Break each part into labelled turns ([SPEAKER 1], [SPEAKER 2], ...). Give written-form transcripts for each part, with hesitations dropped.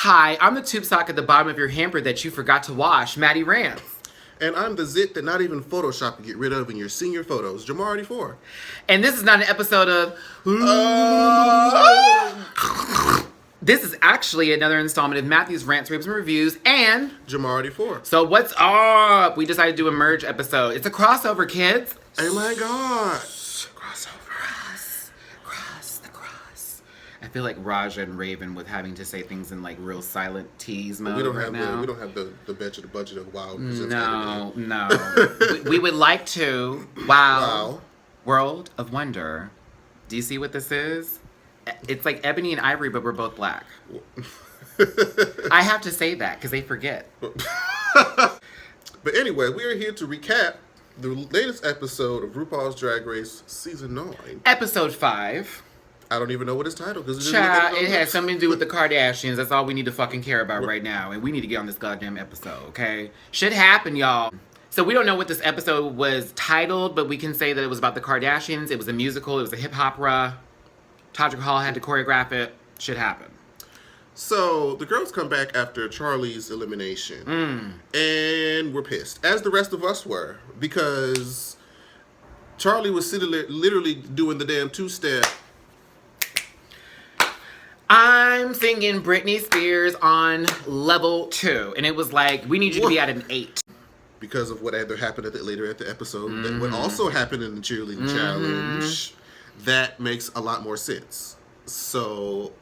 [SPEAKER 1] Hi, I'm the tube sock at the bottom of your hamper that you forgot to wash, Matty Rants.
[SPEAKER 2] And I'm the zit that not even Photoshop can get rid of in your senior photos, Jamari 4.
[SPEAKER 1] And this is not an episode of... This is actually another installment of Matthew's Rants, Raves, and Reviews and...
[SPEAKER 2] Jamari 4.
[SPEAKER 1] So what's up? We decided to do a merge episode. It's a crossover, kids.
[SPEAKER 2] Oh my god.
[SPEAKER 1] Crossover. I feel like Raja and Raven with having to say things in like real silent tease mode.
[SPEAKER 2] We don't have the budget of wow.
[SPEAKER 1] No. we would like to. Wow. World of Wonder. Do you see what this is? It's like Ebony and Ivory, but we're both black. I have to say that because they forget.
[SPEAKER 2] But anyway, we are here to recap the latest episode of RuPaul's Drag Race Season 9.
[SPEAKER 1] Episode 5.
[SPEAKER 2] I don't even know what it's titled because
[SPEAKER 1] it has something to do with the Kardashians. That's all we need to fucking care about right now. And we need to get on this goddamn episode, okay? Shit happened, y'all. So we don't know what this episode was titled, but we can say that it was about the Kardashians. It was a musical. It was a hip opera. Todrick Hall had to choreograph it. Shit happened.
[SPEAKER 2] So the girls come back after Charlie's elimination. And we're pissed. As the rest of us were. Because Charlie was sitting there literally doing the damn two-step.
[SPEAKER 1] I'm singing Britney Spears on level 2. And it was like, we need you to be at an 8.
[SPEAKER 2] Because of what either happened later at the episode. That what also happened in the cheerleading challenge. That makes a lot more sense. So.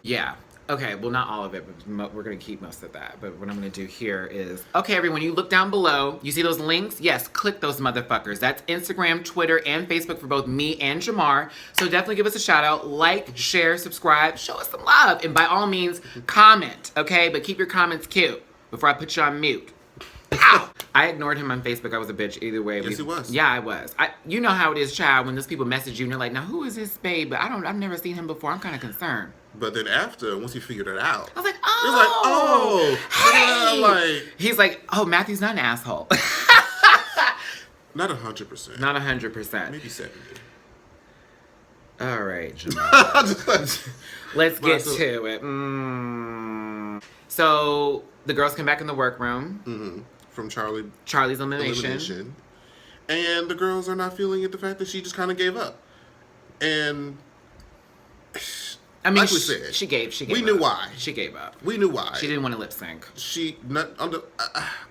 [SPEAKER 1] Yeah. Okay, well, not all of it, but we're going to keep most of that. But what I'm going to do here is, okay, everyone, you look down below. You see those links? Yes, click those motherfuckers. That's Instagram, Twitter, and Facebook for both me and Jamar. So definitely give us a shout out. Like, share, subscribe, show us some love. And by all means, comment, okay? But keep your comments cute before I put you on mute. Ow! I ignored him on Facebook. I was a bitch either way.
[SPEAKER 2] Yes, he was.
[SPEAKER 1] Yeah, I was. You know how it is, child, when those people message you and they're like, now who is this babe? But I've never seen him before. I'm kind of concerned.
[SPEAKER 2] But then after, once he figured it out,
[SPEAKER 1] I was like, oh.
[SPEAKER 2] It's like, hey.
[SPEAKER 1] He's like, oh, Matthew's not an asshole.
[SPEAKER 2] Not 100%.
[SPEAKER 1] Not 100%.
[SPEAKER 2] Maybe 70.
[SPEAKER 1] All right, let's get to it. So the girls come back in the workroom.
[SPEAKER 2] From
[SPEAKER 1] Charlie's elimination.
[SPEAKER 2] And the girls are not feeling it, the fact that she just kind of gave up. And
[SPEAKER 1] I mean,
[SPEAKER 2] like we said,
[SPEAKER 1] she gave
[SPEAKER 2] we knew why.
[SPEAKER 1] She gave up.
[SPEAKER 2] We knew why.
[SPEAKER 1] She didn't want to lip sync.
[SPEAKER 2] I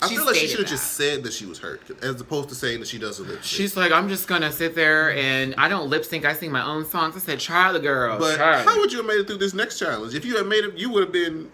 [SPEAKER 2] feel like she should have just said that she was hurt, as opposed to saying that she doesn't lip sync.
[SPEAKER 1] She's like, I'm just gonna sit there and I don't lip sync. I sing my own songs. I said, Charlie girl.
[SPEAKER 2] But
[SPEAKER 1] Charlie.
[SPEAKER 2] How would you have made it through this next challenge? If you had made it, you would have been.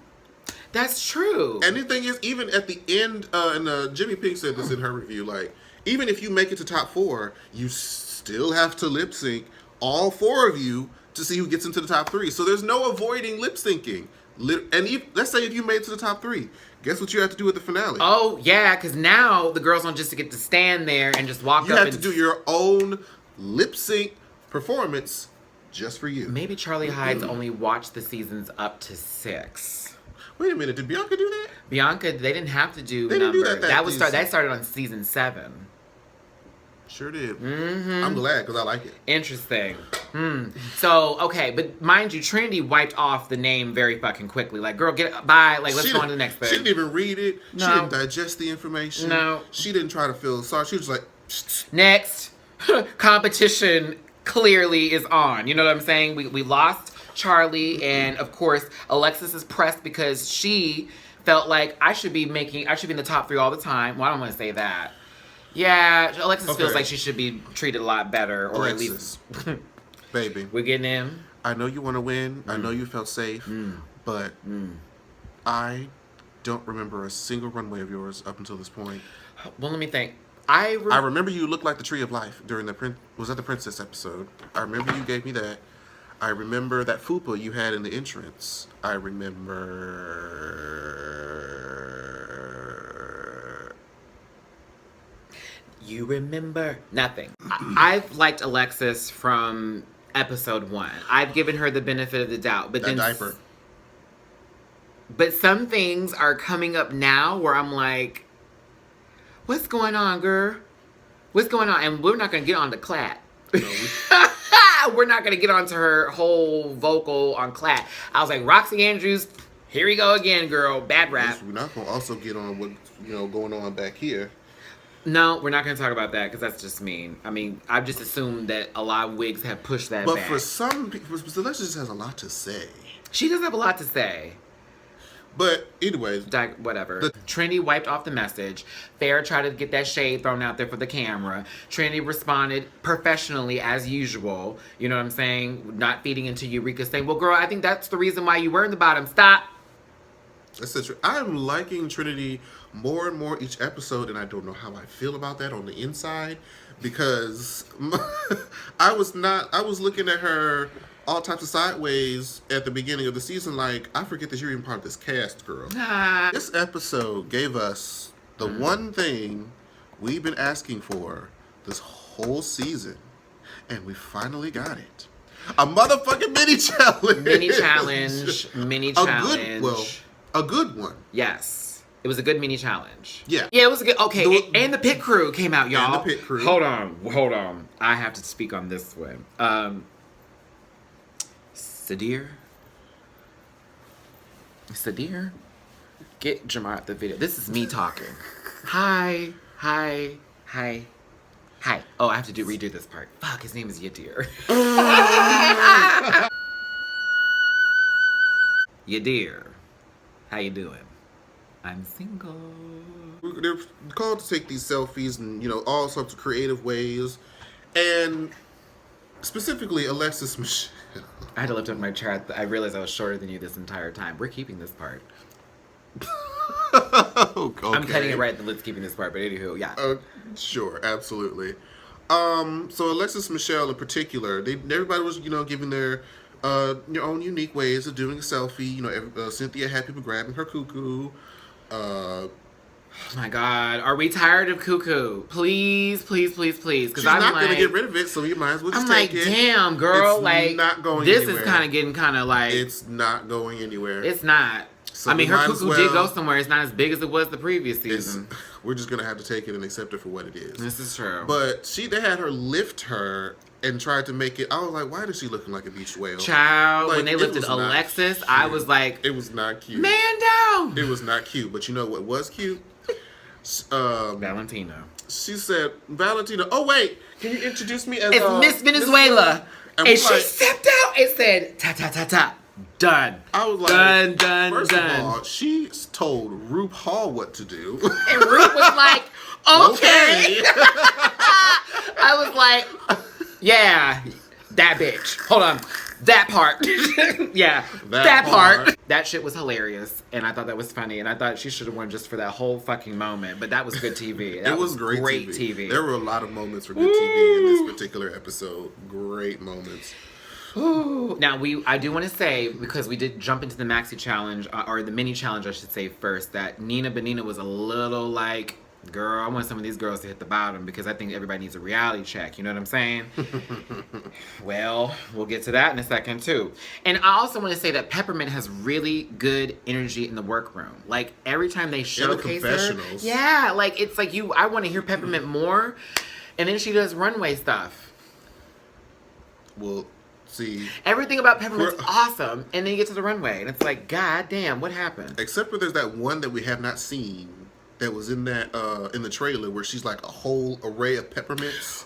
[SPEAKER 1] That's true.
[SPEAKER 2] And the thing is, even at the end, and JimmiPink said this in her review, like, even if you make it to top 4, you still have to lip sync, all 4 of you, to see who gets into the top 3. So there's no avoiding lip syncing. And let's say if you made it to the top 3, guess what you have to do at the finale?
[SPEAKER 1] Oh, yeah, because now the girls don't just get to stand there and just walk up.
[SPEAKER 2] You have to do your own lip sync performance just for you.
[SPEAKER 1] Maybe Charlie Hides only watched the seasons up to 6.
[SPEAKER 2] Wait a minute, did Bianca do that?
[SPEAKER 1] Bianca, they didn't have to do
[SPEAKER 2] They didn't do that.
[SPEAKER 1] That started on season 7.
[SPEAKER 2] Sure did. I'm glad because I like it.
[SPEAKER 1] Interesting. So, okay, but mind you, Trinity wiped off the name very fucking quickly. Like, girl, get bye. Like, let's go on to the next thing.
[SPEAKER 2] She didn't even read it.
[SPEAKER 1] No.
[SPEAKER 2] She didn't digest the information.
[SPEAKER 1] No.
[SPEAKER 2] She didn't try to feel sorry. She was like,
[SPEAKER 1] next. Competition clearly is on. You know what I'm saying? We lost Charlie, and of course, Alexis is pressed because she felt like I should be in the top 3 all the time. Well, I don't want to say that. Yeah, Alexis feels like she should be treated a lot better, or
[SPEAKER 2] Alexis, at least, baby,
[SPEAKER 1] we're getting in.
[SPEAKER 2] I know you want to win. I know you felt safe, but I don't remember a single runway of yours up until this point.
[SPEAKER 1] Well, let me think.
[SPEAKER 2] I remember you looked like the Tree of Life during the Princess episode. I remember you gave me that. I remember that fupa you had in the entrance. I remember.
[SPEAKER 1] You remember nothing. I've liked Alexis from episode 1. I've given her the benefit of the doubt, but
[SPEAKER 2] that diaper.
[SPEAKER 1] But some things are coming up now where I'm like, what's going on, girl? What's going on? And we're not gonna get on to Clat. No, we're not going to get onto her whole vocal on Clat. I was like, Roxy Andrews, Here we go again, girl. Bad rap.
[SPEAKER 2] We're not gonna also get on what going on back here.
[SPEAKER 1] No, we're not going to talk about that because that's just mean. I mean, I've just assumed that a lot of wigs have pushed that
[SPEAKER 2] But
[SPEAKER 1] back.
[SPEAKER 2] for some people, Celeste just has a lot to say.
[SPEAKER 1] She does have a lot to say.
[SPEAKER 2] But anyways,
[SPEAKER 1] whatever. Trinity wiped off the message. Farrah tried to get that shade thrown out there for the camera. Trinity responded professionally as usual. You know what I'm saying? Not feeding into Eureka, saying, well, girl, I think that's the reason why you were in the bottom. Stop.
[SPEAKER 2] That's true. I'm liking Trinity more and more each episode, and I don't know how I feel about that on the inside, because I was looking at her all types of sideways at the beginning of the season, like, I forget that you're even part of this cast, girl. This episode gave us the one thing we've been asking for this whole season, and we finally got it. A motherfucking mini challenge.
[SPEAKER 1] Mini challenge.
[SPEAKER 2] A good one.
[SPEAKER 1] Yes. It was a good mini challenge.
[SPEAKER 2] Yeah.
[SPEAKER 1] Yeah, it was a good. Okay, and the pit crew came out, y'all.
[SPEAKER 2] And the pit crew.
[SPEAKER 1] Hold on. I have to speak on this one. Sadir, get Jamar out the video. This is me talking. Hi. Oh, I have to redo this part. Fuck, his name is Yadir. Yadir, how you doing? I'm single.
[SPEAKER 2] They're called to take these selfies and, all sorts of creative ways. And specifically, Alexis Michelle.
[SPEAKER 1] I had to lift up my chair. I realized I was shorter than you this entire time. We're keeping this part.
[SPEAKER 2] Okay.
[SPEAKER 1] I'm cutting it right. Let's keeping this part. But anywho, yeah.
[SPEAKER 2] Sure, absolutely. So Alexis Michelle in particular, everybody was, giving their own unique ways of doing a selfie. Cynthia had people grabbing her cuckoo.
[SPEAKER 1] Oh my God, are we tired of cuckoo? Please. Because
[SPEAKER 2] she's not going to get rid of it, so you might as well just take it.
[SPEAKER 1] I'm like, damn, girl,
[SPEAKER 2] it's not going
[SPEAKER 1] this
[SPEAKER 2] anywhere.
[SPEAKER 1] Is kind of getting like.
[SPEAKER 2] It's not going anywhere.
[SPEAKER 1] It's not.
[SPEAKER 2] So
[SPEAKER 1] her cuckoo did go somewhere. It's not as big as it was the previous season.
[SPEAKER 2] We're just going to have to take it and accept it for what it is.
[SPEAKER 1] This is true.
[SPEAKER 2] But they had her lift her and tried to make it. I was like, why is she looking like a beach whale?
[SPEAKER 1] Child, when they lifted Alexis, I was like,
[SPEAKER 2] it was not cute.
[SPEAKER 1] Man down.
[SPEAKER 2] It was not cute. But you know what was cute?
[SPEAKER 1] Valentina.
[SPEAKER 2] She said, Valentina, oh wait, can you introduce me as
[SPEAKER 1] it's Miss Venezuela. And she stepped out and said, ta. Done.
[SPEAKER 2] I was like,
[SPEAKER 1] done.
[SPEAKER 2] First of all, she told Rupaul what to do.
[SPEAKER 1] And Rup was like, okay. I was like, yeah, that bitch. Hold on. That part. Yeah, that part. That shit was hilarious. And I thought that was funny. And I thought she should have won just for that whole fucking moment. But that was good TV.
[SPEAKER 2] It was great
[SPEAKER 1] TV.
[SPEAKER 2] There were a lot of moments for good TV in this particular episode. Great moments.
[SPEAKER 1] Ooh. Now, I do want to say, because we did jump into the maxi challenge, or the mini challenge, I should say first, that Nina Benina was a little like, girl, I want some of these girls to hit the bottom because I think everybody needs a reality check. You know what I'm saying? Well, we'll get to that in a second, too. And I also want to say that Peppermint has really good energy in the workroom. Like, every time they showcase her. Yeah, like, it's like I want to hear Peppermint more. And then she does runway stuff.
[SPEAKER 2] Well, see,
[SPEAKER 1] everything about Peppermint's awesome, and then you get to the runway, and it's like, God damn, what happened?
[SPEAKER 2] Except for there's that one that we have not seen that was in that in the trailer where she's like a whole array of peppermints.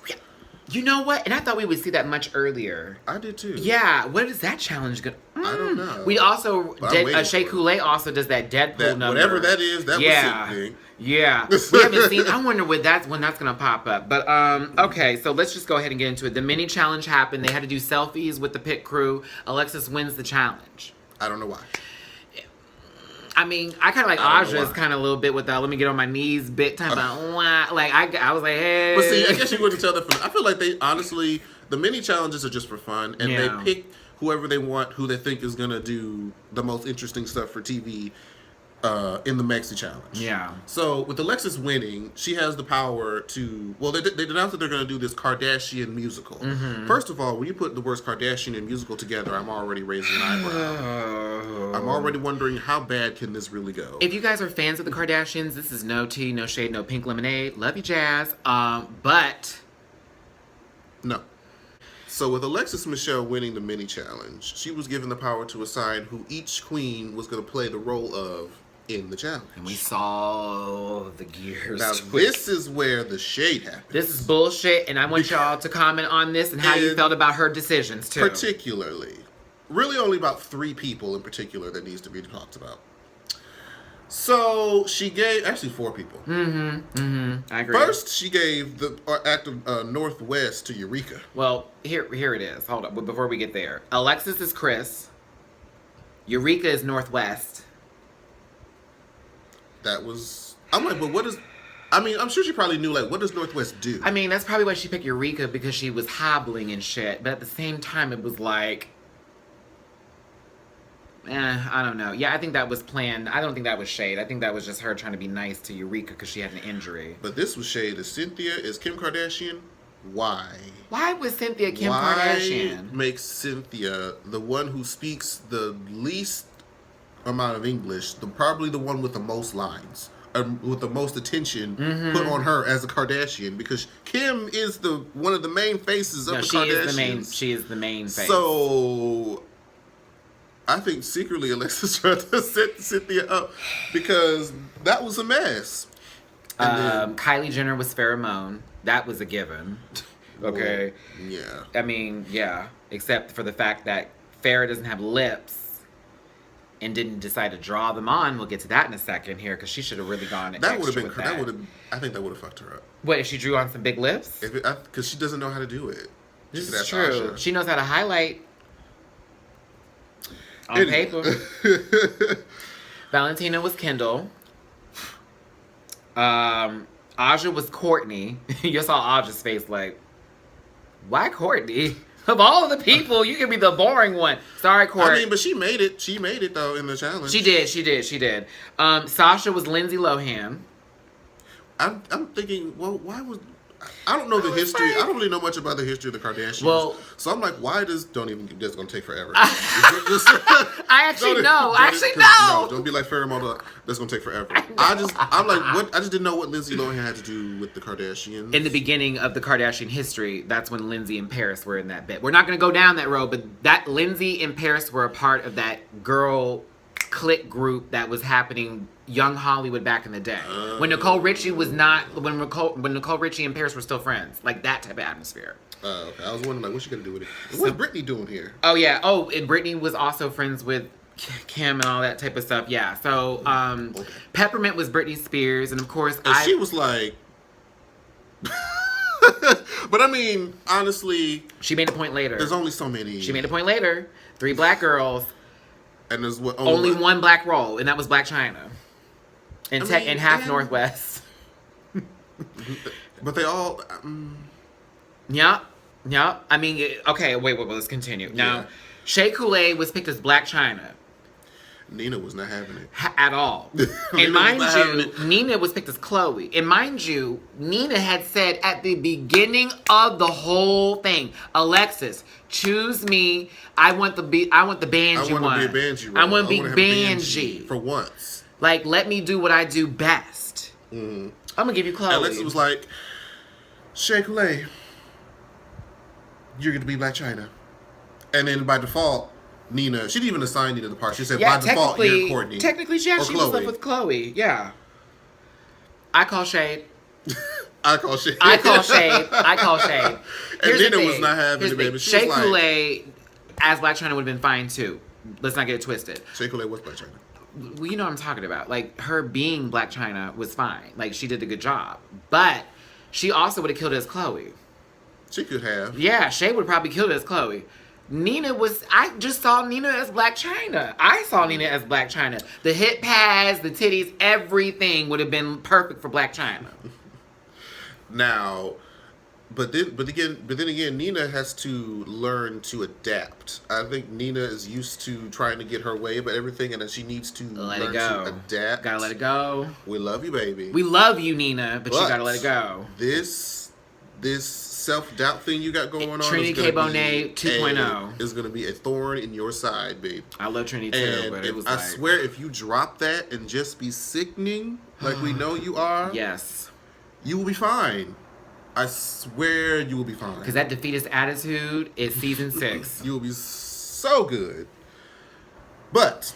[SPEAKER 1] You know what? And I thought we would see that much earlier.
[SPEAKER 2] I did too.
[SPEAKER 1] Yeah. What is that challenge going?
[SPEAKER 2] I don't know.
[SPEAKER 1] We also Shea Coulee also does that Deadpool number.
[SPEAKER 2] Whatever that is, that was sick.
[SPEAKER 1] Yeah. We haven't seen. I wonder when that's gonna pop up. But okay, so let's just go ahead and get into it. The mini challenge happened. They had to do selfies with the pit crew. Alexis wins the challenge.
[SPEAKER 2] I don't know why.
[SPEAKER 1] I mean, I kind of like Aja's kind of a little bit with that. Let me get on my knees bit time. Like I was like, hey.
[SPEAKER 2] But see, I guess you wouldn't tell that from. I feel like they honestly, the mini challenges are just for fun, and they pick whoever they want, who they think is gonna do the most interesting stuff for TV. In the Maxi Challenge. Yeah. So with Alexis winning, she has the power to. Well, they announced that they're going to do this Kardashian musical. Mm-hmm. First of all, when you put the words Kardashian and musical together, I'm already raising an eyebrow. I'm already wondering how bad can this really go.
[SPEAKER 1] If you guys are fans of the Kardashians, this is no tea, no shade, no pink lemonade. Love you, Jazz. But
[SPEAKER 2] no. So with Alexis Michelle winning the mini challenge, she was given the power to assign who each queen was going to play the role of in the challenge.
[SPEAKER 1] And we saw the gears.
[SPEAKER 2] Now this is where the shade happens.
[SPEAKER 1] This is bullshit, and I want y'all to comment on this and how you felt about her decisions too.
[SPEAKER 2] Particularly. Really only about 3 people in particular that needs to be talked about. So she gave, actually 4 people.
[SPEAKER 1] I agree.
[SPEAKER 2] First, she gave the act of Northwest to Eureka.
[SPEAKER 1] Well, here it is. Hold up, before we get there. Alexis is Chris. Eureka is Northwest.
[SPEAKER 2] That was, I'm like, but what is, I mean, I'm sure she probably knew, like, what does Northwest do?
[SPEAKER 1] I mean, that's probably why she picked Eureka, because she was hobbling and shit. But at the same time, it was like, I don't know. Yeah, I think that was planned. I don't think that was shade. I think that was just her trying to be nice to Eureka because she had an injury.
[SPEAKER 2] But this was shade. Is Cynthia, is Kim Kardashian? Why?
[SPEAKER 1] Why was Cynthia Kim Kardashian?
[SPEAKER 2] Makes Cynthia the one who speaks the least amount of English, probably the one with the most lines, with the most attention put on her as a Kardashian, because Kim is the one of the main faces of the Kardashians.
[SPEAKER 1] She is the main face.
[SPEAKER 2] So I think secretly Alexis tried to set Cynthia up because that was a mess. And
[SPEAKER 1] Kylie Jenner was pheromone. That was a given. Okay.
[SPEAKER 2] Well, yeah.
[SPEAKER 1] I mean, yeah. Except for the fact that Farrah doesn't have lips and didn't decide to draw them on. We'll get to that in a second here, because she should have really gone.
[SPEAKER 2] That would have been. That would have. I think that would have fucked her up.
[SPEAKER 1] What if she drew on some big lips?
[SPEAKER 2] Because she doesn't know how to do it.
[SPEAKER 1] This is true. She knows how to highlight on paper. Valentina was Kendall. Aja was Courtney. You saw Aja's face like, why Courtney? Of all of the people, you can be the boring one. Sorry, Courtney.
[SPEAKER 2] I mean, but she made it. She made it, though, in the challenge.
[SPEAKER 1] She did. Sasha was Lindsay Lohan.
[SPEAKER 2] I'm thinking, well, why was... I don't know the history. I don't really know much about the history of the Kardashians.
[SPEAKER 1] Well,
[SPEAKER 2] so I'm like, why does... Don't even... This is going to take forever.
[SPEAKER 1] I actually know.
[SPEAKER 2] No, don't be like Pheromone. That's going to take forever. I'm like, what? I just didn't know what Lindsay Lohan had to do with the Kardashians.
[SPEAKER 1] In the beginning of the Kardashian history, that's when Lindsay and Paris were in that bit. We're not going to go down that road, but that Lindsay and Paris were a part of that girl clique group that was happening young Hollywood back in the day. When Nicole Richie was not, when Nicole Richie and Paris were still friends. Like that type of atmosphere.
[SPEAKER 2] Okay. I was wondering, like, what's she gonna do with it? What's Britney doing here?
[SPEAKER 1] Oh, yeah. Oh, and Britney was also friends with Kim and all that type of stuff. Yeah. So, okay. Peppermint was Britney Spears, and of course,
[SPEAKER 2] she was like... But I mean, honestly...
[SPEAKER 1] She made a point later.
[SPEAKER 2] There's only so many...
[SPEAKER 1] She made a point later. 3 black girls.
[SPEAKER 2] And there's
[SPEAKER 1] only one black role, and that was Black China. And half Northwest.
[SPEAKER 2] But they all...
[SPEAKER 1] Yeah. I mean, okay, wait, let's continue. Now, Shea Coulee was picked as Black China.
[SPEAKER 2] Nina was not having it.
[SPEAKER 1] At all. And mind you, Nina was picked as Chloe. And mind you, Nina had said at the beginning of the whole thing, Alexis, choose me. I want the Banji one.
[SPEAKER 2] I want to be a Banji.
[SPEAKER 1] I want to be Banji.
[SPEAKER 2] For once.
[SPEAKER 1] Like, let me do what I do best. I'm going to give you Chloe.
[SPEAKER 2] Alexis was like, Shea Coulee, you're going to be Black China. And then by default, Nina, she didn't even assign Nina the part. She said, by default, you're Courtney.
[SPEAKER 1] Technically, yeah, she was up with Chloe. Yeah. I call shade.
[SPEAKER 2] I call shade.
[SPEAKER 1] Here's
[SPEAKER 2] and Nina was not having it, baby.
[SPEAKER 1] Shea Coulee as Black China would have been fine, too. Let's not get it twisted.
[SPEAKER 2] Shea Coulee was Black China.
[SPEAKER 1] Well, you know what I'm talking about. Like, her being Black China was fine. Like, she did a good job. But she also would have killed it as Chloe.
[SPEAKER 2] She could have.
[SPEAKER 1] Yeah, Shea would have probably killed it as Chloe. I just saw Nina as Black China. I saw Nina as Black China. The hip pads, the titties, everything would have been perfect for Black China.
[SPEAKER 2] Now, but then again, Nina has to learn to adapt. I think Nina is used to trying to get her way about everything, and then she needs to learn to adapt.
[SPEAKER 1] Gotta let it go.
[SPEAKER 2] We love you, baby.
[SPEAKER 1] We love you, Nina, but you gotta let it go.
[SPEAKER 2] This self-doubt thing you got going on,
[SPEAKER 1] Trinity K. Bonet 2.0
[SPEAKER 2] is going to be a thorn in your side, babe.
[SPEAKER 1] I love Trinity too, but it was
[SPEAKER 2] I swear, if you drop that and just be sickening like we know you are,
[SPEAKER 1] yes,
[SPEAKER 2] you will be fine. I swear you will be fine.
[SPEAKER 1] Because that defeatist attitude is season 6.
[SPEAKER 2] You will be so good. But,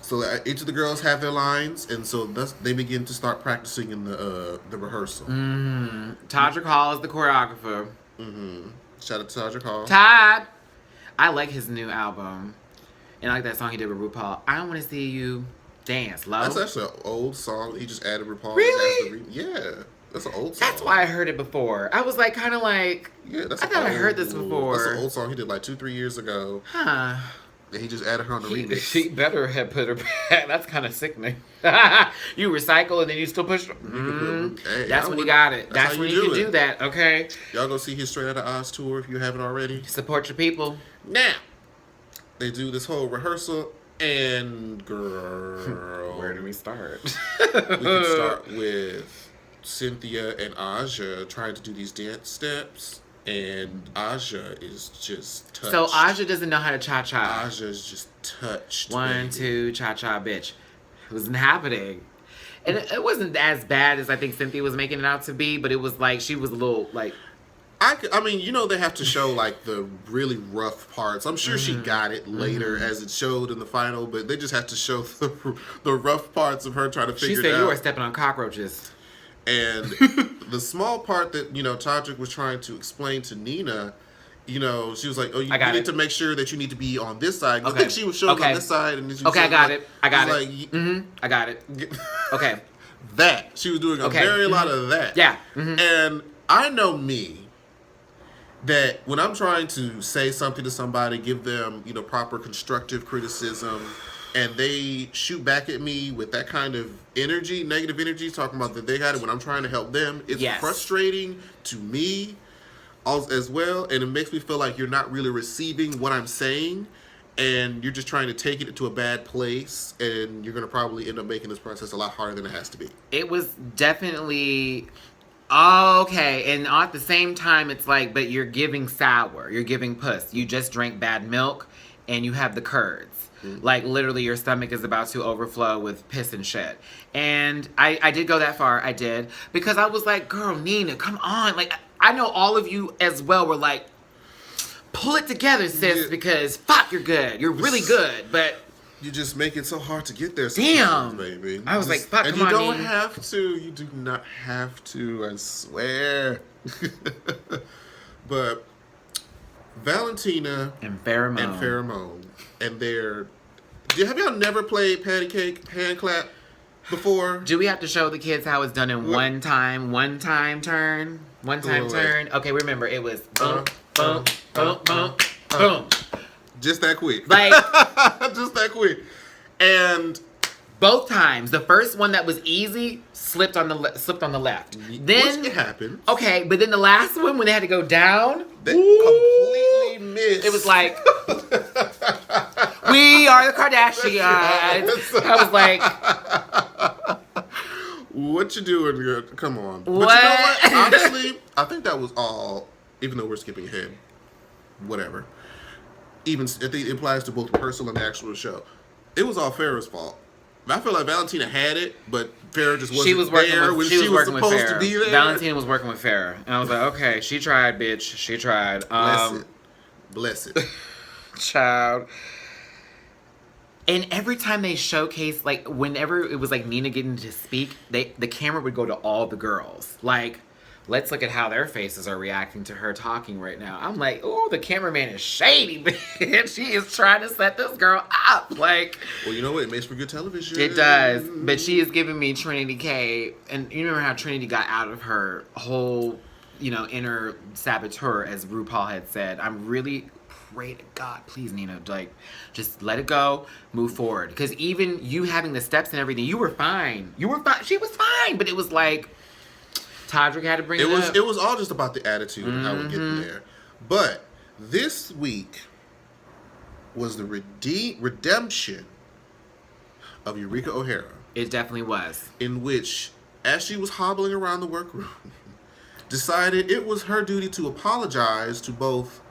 [SPEAKER 2] so each of the girls have their lines, and so they begin to start practicing in the rehearsal.
[SPEAKER 1] Todrick Hall is the choreographer.
[SPEAKER 2] Shout out to Todrick Hall.
[SPEAKER 1] Todd! I like his new album. And I like that song he did with RuPaul. I don't want to see you dance, love.
[SPEAKER 2] That's actually an old song. He just added RuPaul.
[SPEAKER 1] Really?
[SPEAKER 2] Yeah. That's an old song.
[SPEAKER 1] That's why I heard it before. I was like, kind of like,
[SPEAKER 2] yeah,
[SPEAKER 1] I thought I heard this before.
[SPEAKER 2] That's an old song he did like 2-3 years ago.
[SPEAKER 1] Huh.
[SPEAKER 2] And he just added her on the remix.
[SPEAKER 1] She better have put her back. That's kind of sickening. You recycle and then you still push.
[SPEAKER 2] Hey,
[SPEAKER 1] that's when you got it. That's when you can do that, okay?
[SPEAKER 2] Y'all go see his Straight Outta Oz tour if you haven't already.
[SPEAKER 1] Support your people.
[SPEAKER 2] Now, they do this whole rehearsal, and girl.
[SPEAKER 1] Where do we start?
[SPEAKER 2] We can start with Cynthia and Aja trying to do these dance steps. And Aja is just touched.
[SPEAKER 1] So Aja doesn't know how to cha-cha.
[SPEAKER 2] Aja is just touched.
[SPEAKER 1] 1, 2, cha-cha, bitch. It wasn't happening. And it wasn't as bad as I think Cynthia was making it out to be, but it was like, she was a little, like...
[SPEAKER 2] I mean, you know, they have to show, like, the really rough parts. I'm sure she got it later as it showed in the final, but they just have to show the rough parts of her trying to figure it out.
[SPEAKER 1] She said you were stepping on cockroaches.
[SPEAKER 2] And the small part that, you know, Todrick was trying to explain to Nina, you know, she was like, oh, you need to make sure that you need to be on this side. I think she was showing on this side. And she was
[SPEAKER 1] I got
[SPEAKER 2] like,
[SPEAKER 1] it. I got it. I got it. Okay.
[SPEAKER 2] That. She was doing a very lot of that.
[SPEAKER 1] Yeah.
[SPEAKER 2] And I know me, that when I'm trying to say something to somebody, give them, you know, proper constructive criticism, and they shoot back at me with that kind of energy, negative energy, talking about that they got it when I'm trying to help them, it's frustrating to me as well, and it makes me feel like you're not really receiving what I'm saying, and you're just trying to take it to a bad place, and you're going to probably end up making this process a lot harder than it has to be.
[SPEAKER 1] It was definitely... Okay, and at the same time, it's like, but you're giving sour. You're giving puss. You just drank bad milk, and you have the curds. Like, literally, your stomach is about to overflow with piss and shit. And I did go that far. I did. Because I was like, girl, Nina, come on. Like, I know all of you as well were like, pull it together, sis, because fuck, you're good. You're really good, but...
[SPEAKER 2] You just make it so hard to get there sometimes, baby.
[SPEAKER 1] I was like, fuck,
[SPEAKER 2] and you don't have to. You do not have to, I swear. But Valentina
[SPEAKER 1] and Pheromone.
[SPEAKER 2] And they're... Have y'all never played patty cake hand clap before?
[SPEAKER 1] Do we have to show the kids how it's done in one time turn? Okay, remember, it was boom, boom, boom, boom, boom.
[SPEAKER 2] Just that quick.
[SPEAKER 1] Like,
[SPEAKER 2] just that quick. And
[SPEAKER 1] both times, the first one that was easy slipped on the left. Then
[SPEAKER 2] which it happened.
[SPEAKER 1] Okay, but then the last one when they had to go down,
[SPEAKER 2] they completely missed.
[SPEAKER 1] It was like we are the Kardashians. I was like,
[SPEAKER 2] what you doing, girl? Come on.
[SPEAKER 1] What?
[SPEAKER 2] But you know what? Honestly, I think that was all. Even though we're skipping ahead, whatever. Even I think it applies to both rehearsal and the actual show. It was all Farrah's fault. I feel like Valentina had it, but Farrah just wasn't there when she was supposed to be there.
[SPEAKER 1] Valentina was working with Farrah, and I was like, okay, she tried, bitch. She tried.
[SPEAKER 2] Bless it.
[SPEAKER 1] Child. And every time they showcase, like, whenever it was like Nina getting to speak, the camera would go to all the girls. Like, let's look at how their faces are reacting to her talking right now. I'm like, oh, the cameraman is shady, bitch. She is trying to set this girl up. Like,
[SPEAKER 2] well, you know what? It makes for good television.
[SPEAKER 1] It does. But she is giving me Trinity K. And you remember how Trinity got out of her whole, you know, inner saboteur, as RuPaul had said. I'm really pray to God, please, Nina, like, just let it go, move forward. Because even you having the steps and everything, you were fine. You were fine. She was fine. But it was like, Todrick had to bring it up.
[SPEAKER 2] It was all just about the attitude and how we get there. But this week was the redemption of Eureka O'Hara.
[SPEAKER 1] It definitely was.
[SPEAKER 2] In which, as she was hobbling around the workroom, decided it was her duty to apologize to both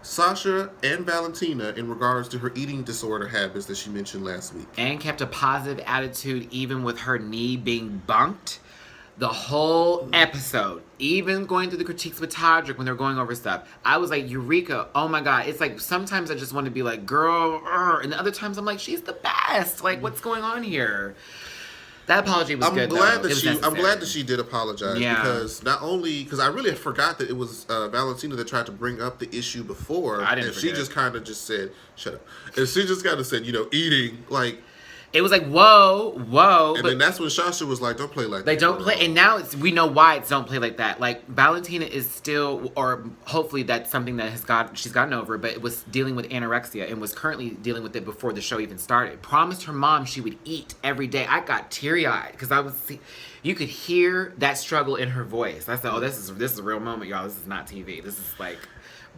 [SPEAKER 2] Sasha and Valentina in regards to her eating disorder habits that she mentioned last week.
[SPEAKER 1] And kept a positive attitude even with her knee being bunked. The whole episode, even going through the critiques with Todrick when they're going over stuff, I was like, Eureka, oh my God. It's like, sometimes I just want to be like, girl, and the other times I'm like, she's the best. Like, what's going on here? That apology was good,
[SPEAKER 2] glad
[SPEAKER 1] though.
[SPEAKER 2] I'm glad that she did apologize, because not only, because I really forgot that it was Valentina that tried to bring up the issue before.
[SPEAKER 1] I didn't
[SPEAKER 2] and
[SPEAKER 1] forget.
[SPEAKER 2] She just kind of just said, shut up. And she just kind of said, eating, like,
[SPEAKER 1] it was like, whoa.
[SPEAKER 2] And then that's when Shasha was like, don't play like that.
[SPEAKER 1] They don't play, and now we know why it's don't play like that. Like, Valentina is still, or hopefully that's something that she's gotten over, but it was dealing with anorexia and was currently dealing with it before the show even started. Promised her mom she would eat every day. I got teary-eyed because you could hear that struggle in her voice. I said, oh, this is a real moment, y'all. This is not TV. This is like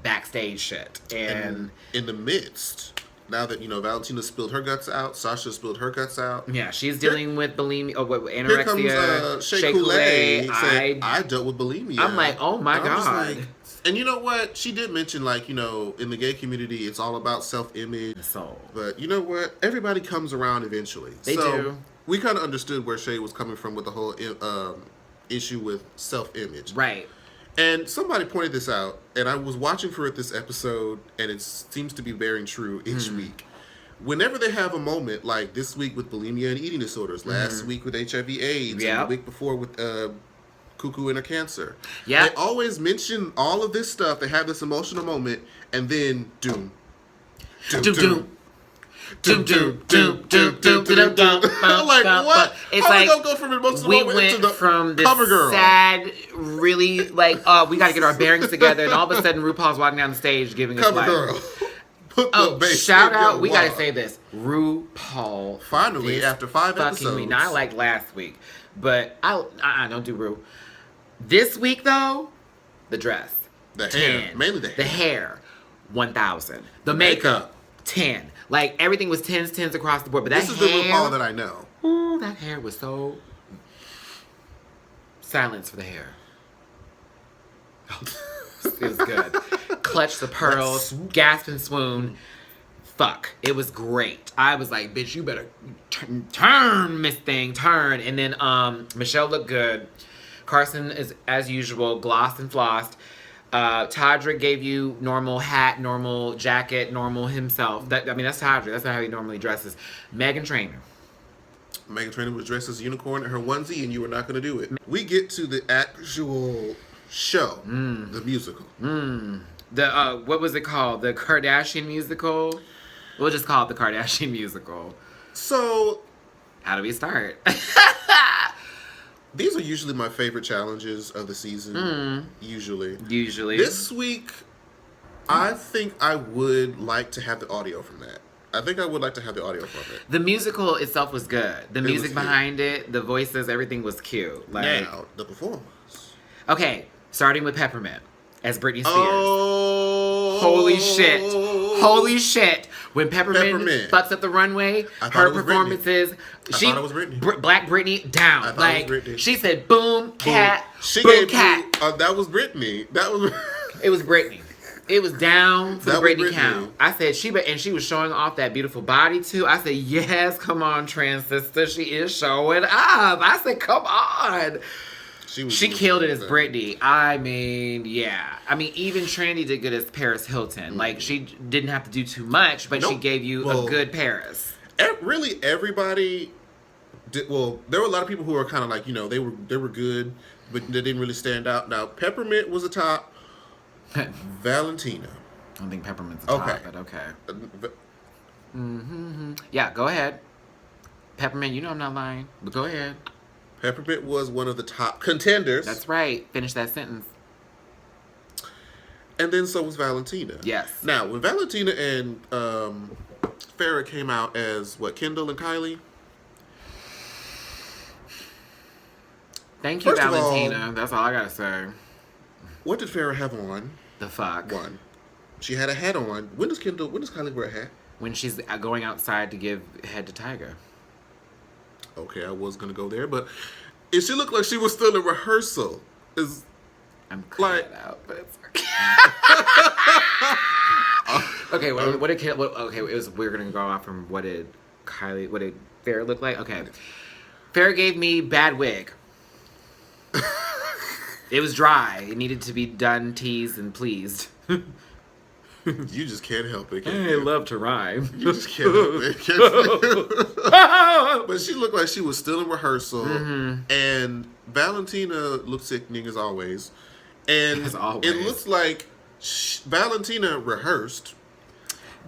[SPEAKER 1] backstage shit. And
[SPEAKER 2] in the midst, now that, Valentina spilled her guts out, Sasha spilled her guts out.
[SPEAKER 1] Yeah, she's dealing with bulimia, anorexia.
[SPEAKER 2] Here comes Shea Coulee. I dealt with bulimia.
[SPEAKER 1] I'm like, oh my God.
[SPEAKER 2] And you know what? She did mention, like, in the gay community, it's all about self-image.
[SPEAKER 1] So,
[SPEAKER 2] but you know what? Everybody comes around eventually.
[SPEAKER 1] They do.
[SPEAKER 2] We kind of understood where Shea was coming from with the whole issue with self-image.
[SPEAKER 1] Right.
[SPEAKER 2] And somebody pointed this out, and I was watching for it this episode, and it seems to be bearing true each week. Whenever they have a moment, like this week with bulimia and eating disorders, last week with HIV/AIDS, and the week before with cuckoo and her cancer, they always mention all of this stuff. They have this emotional moment, and then doom. I'm like, what?
[SPEAKER 1] It's
[SPEAKER 2] How
[SPEAKER 1] like,
[SPEAKER 2] we gonna go from emotional
[SPEAKER 1] we
[SPEAKER 2] moment
[SPEAKER 1] went
[SPEAKER 2] into the
[SPEAKER 1] from this
[SPEAKER 2] cover girl?
[SPEAKER 1] sad, really like, oh, we got to get our bearings together, and all of a sudden RuPaul's walking down the stage giving us
[SPEAKER 2] cover
[SPEAKER 1] like,
[SPEAKER 2] girl. Put the bass
[SPEAKER 1] shout
[SPEAKER 2] in
[SPEAKER 1] out!
[SPEAKER 2] your
[SPEAKER 1] We got to
[SPEAKER 2] walk.
[SPEAKER 1] say this: RuPaul.
[SPEAKER 2] Finally, after 5 episodes.
[SPEAKER 1] Me. Now I like last week, but I don't do Ru. This week though, the dress,
[SPEAKER 2] the
[SPEAKER 1] 10.
[SPEAKER 2] hair, mainly the hair.
[SPEAKER 1] The hair, 1,000. The makeup, 10. Like, everything was 10s across the board. But that
[SPEAKER 2] this is
[SPEAKER 1] hair,
[SPEAKER 2] the RuPaul that I know.
[SPEAKER 1] Ooh, that hair was so... Silence for the hair. It was good. Clutch the pearls, gasp and swoon. Fuck. It was great. I was like, bitch, you better turn, Miss Thing, turn. And then Michelle looked good. Carson is, as usual, glossed and flossed. Todrick gave you normal hat, normal jacket, normal himself. That's Todrick. That's not how he normally dresses. Meghan Trainor.
[SPEAKER 2] Meghan Trainor was dressed as a unicorn in her onesie, and you were not going to do it. We get to the actual show, the musical.
[SPEAKER 1] The what was it called? The Kardashian Musical? We'll just call it the Kardashian Musical.
[SPEAKER 2] So,
[SPEAKER 1] how do we start?
[SPEAKER 2] These are usually my favorite challenges of the season. Usually. This week, I think I would like to have the audio from that. I think I would like to have the audio from it.
[SPEAKER 1] The musical itself was good. The music behind it, the voices, everything was cute. Like,
[SPEAKER 2] now, the performance.
[SPEAKER 1] Okay, starting with Peppermint as Britney Spears.
[SPEAKER 2] Oh.
[SPEAKER 1] Holy shit. When Peppermint fucks up the runway, her performances,
[SPEAKER 2] I thought it was Britney.
[SPEAKER 1] Black Britney down.
[SPEAKER 2] I thought
[SPEAKER 1] like,
[SPEAKER 2] it was Britney.
[SPEAKER 1] She said, boom, cat,
[SPEAKER 2] She
[SPEAKER 1] boom,
[SPEAKER 2] gave
[SPEAKER 1] cat.
[SPEAKER 2] Me, that was Britney. That was...
[SPEAKER 1] It was Britney. It was down for the
[SPEAKER 2] That was
[SPEAKER 1] Britney
[SPEAKER 2] Britney.
[SPEAKER 1] count. I said, and she was showing off that beautiful body too. I said, yes, come on, trans sister. She is showing up. I said, come on. She killed it as Britney. I mean, yeah. I mean, even Trinity did good as Paris Hilton. Like, she didn't have to do too much, but she gave you a good Paris.
[SPEAKER 2] Really, everybody did. Well, there were a lot of people who were kind of like, they were good, but they didn't really stand out. Now, Peppermint was the top. Valentina.
[SPEAKER 1] I don't think Peppermint's the top, but okay. Yeah, go ahead. Peppermint, you know I'm not lying, but go ahead.
[SPEAKER 2] Peppermint was one of the top contenders.
[SPEAKER 1] That's right. Finish that sentence.
[SPEAKER 2] And then so was Valentina.
[SPEAKER 1] Yes.
[SPEAKER 2] Now, when Valentina and Farrah came out as, Kendall and Kylie?
[SPEAKER 1] Thank you,
[SPEAKER 2] First of all,
[SPEAKER 1] Valentina. That's all I gotta say.
[SPEAKER 2] What did Farrah have on?
[SPEAKER 1] The fuck?
[SPEAKER 2] One. She had a hat on. When does Kylie wear a hat?
[SPEAKER 1] When she's going outside to give head to Tiger.
[SPEAKER 2] Okay, I was gonna go there, but she looked like she was still in rehearsal.
[SPEAKER 1] I'm clearing it out, but it's okay. We're gonna go off from what did Farrah look like? Okay, Farrah gave me bad wig. It was dry. It needed to be done, teased, and pleased.
[SPEAKER 2] You just can't help it.
[SPEAKER 1] I love to rhyme.
[SPEAKER 2] You just can't help it. But she looked like she was still in rehearsal. And Valentina looked sickening as always. And
[SPEAKER 1] As always.
[SPEAKER 2] it looks like Valentina rehearsed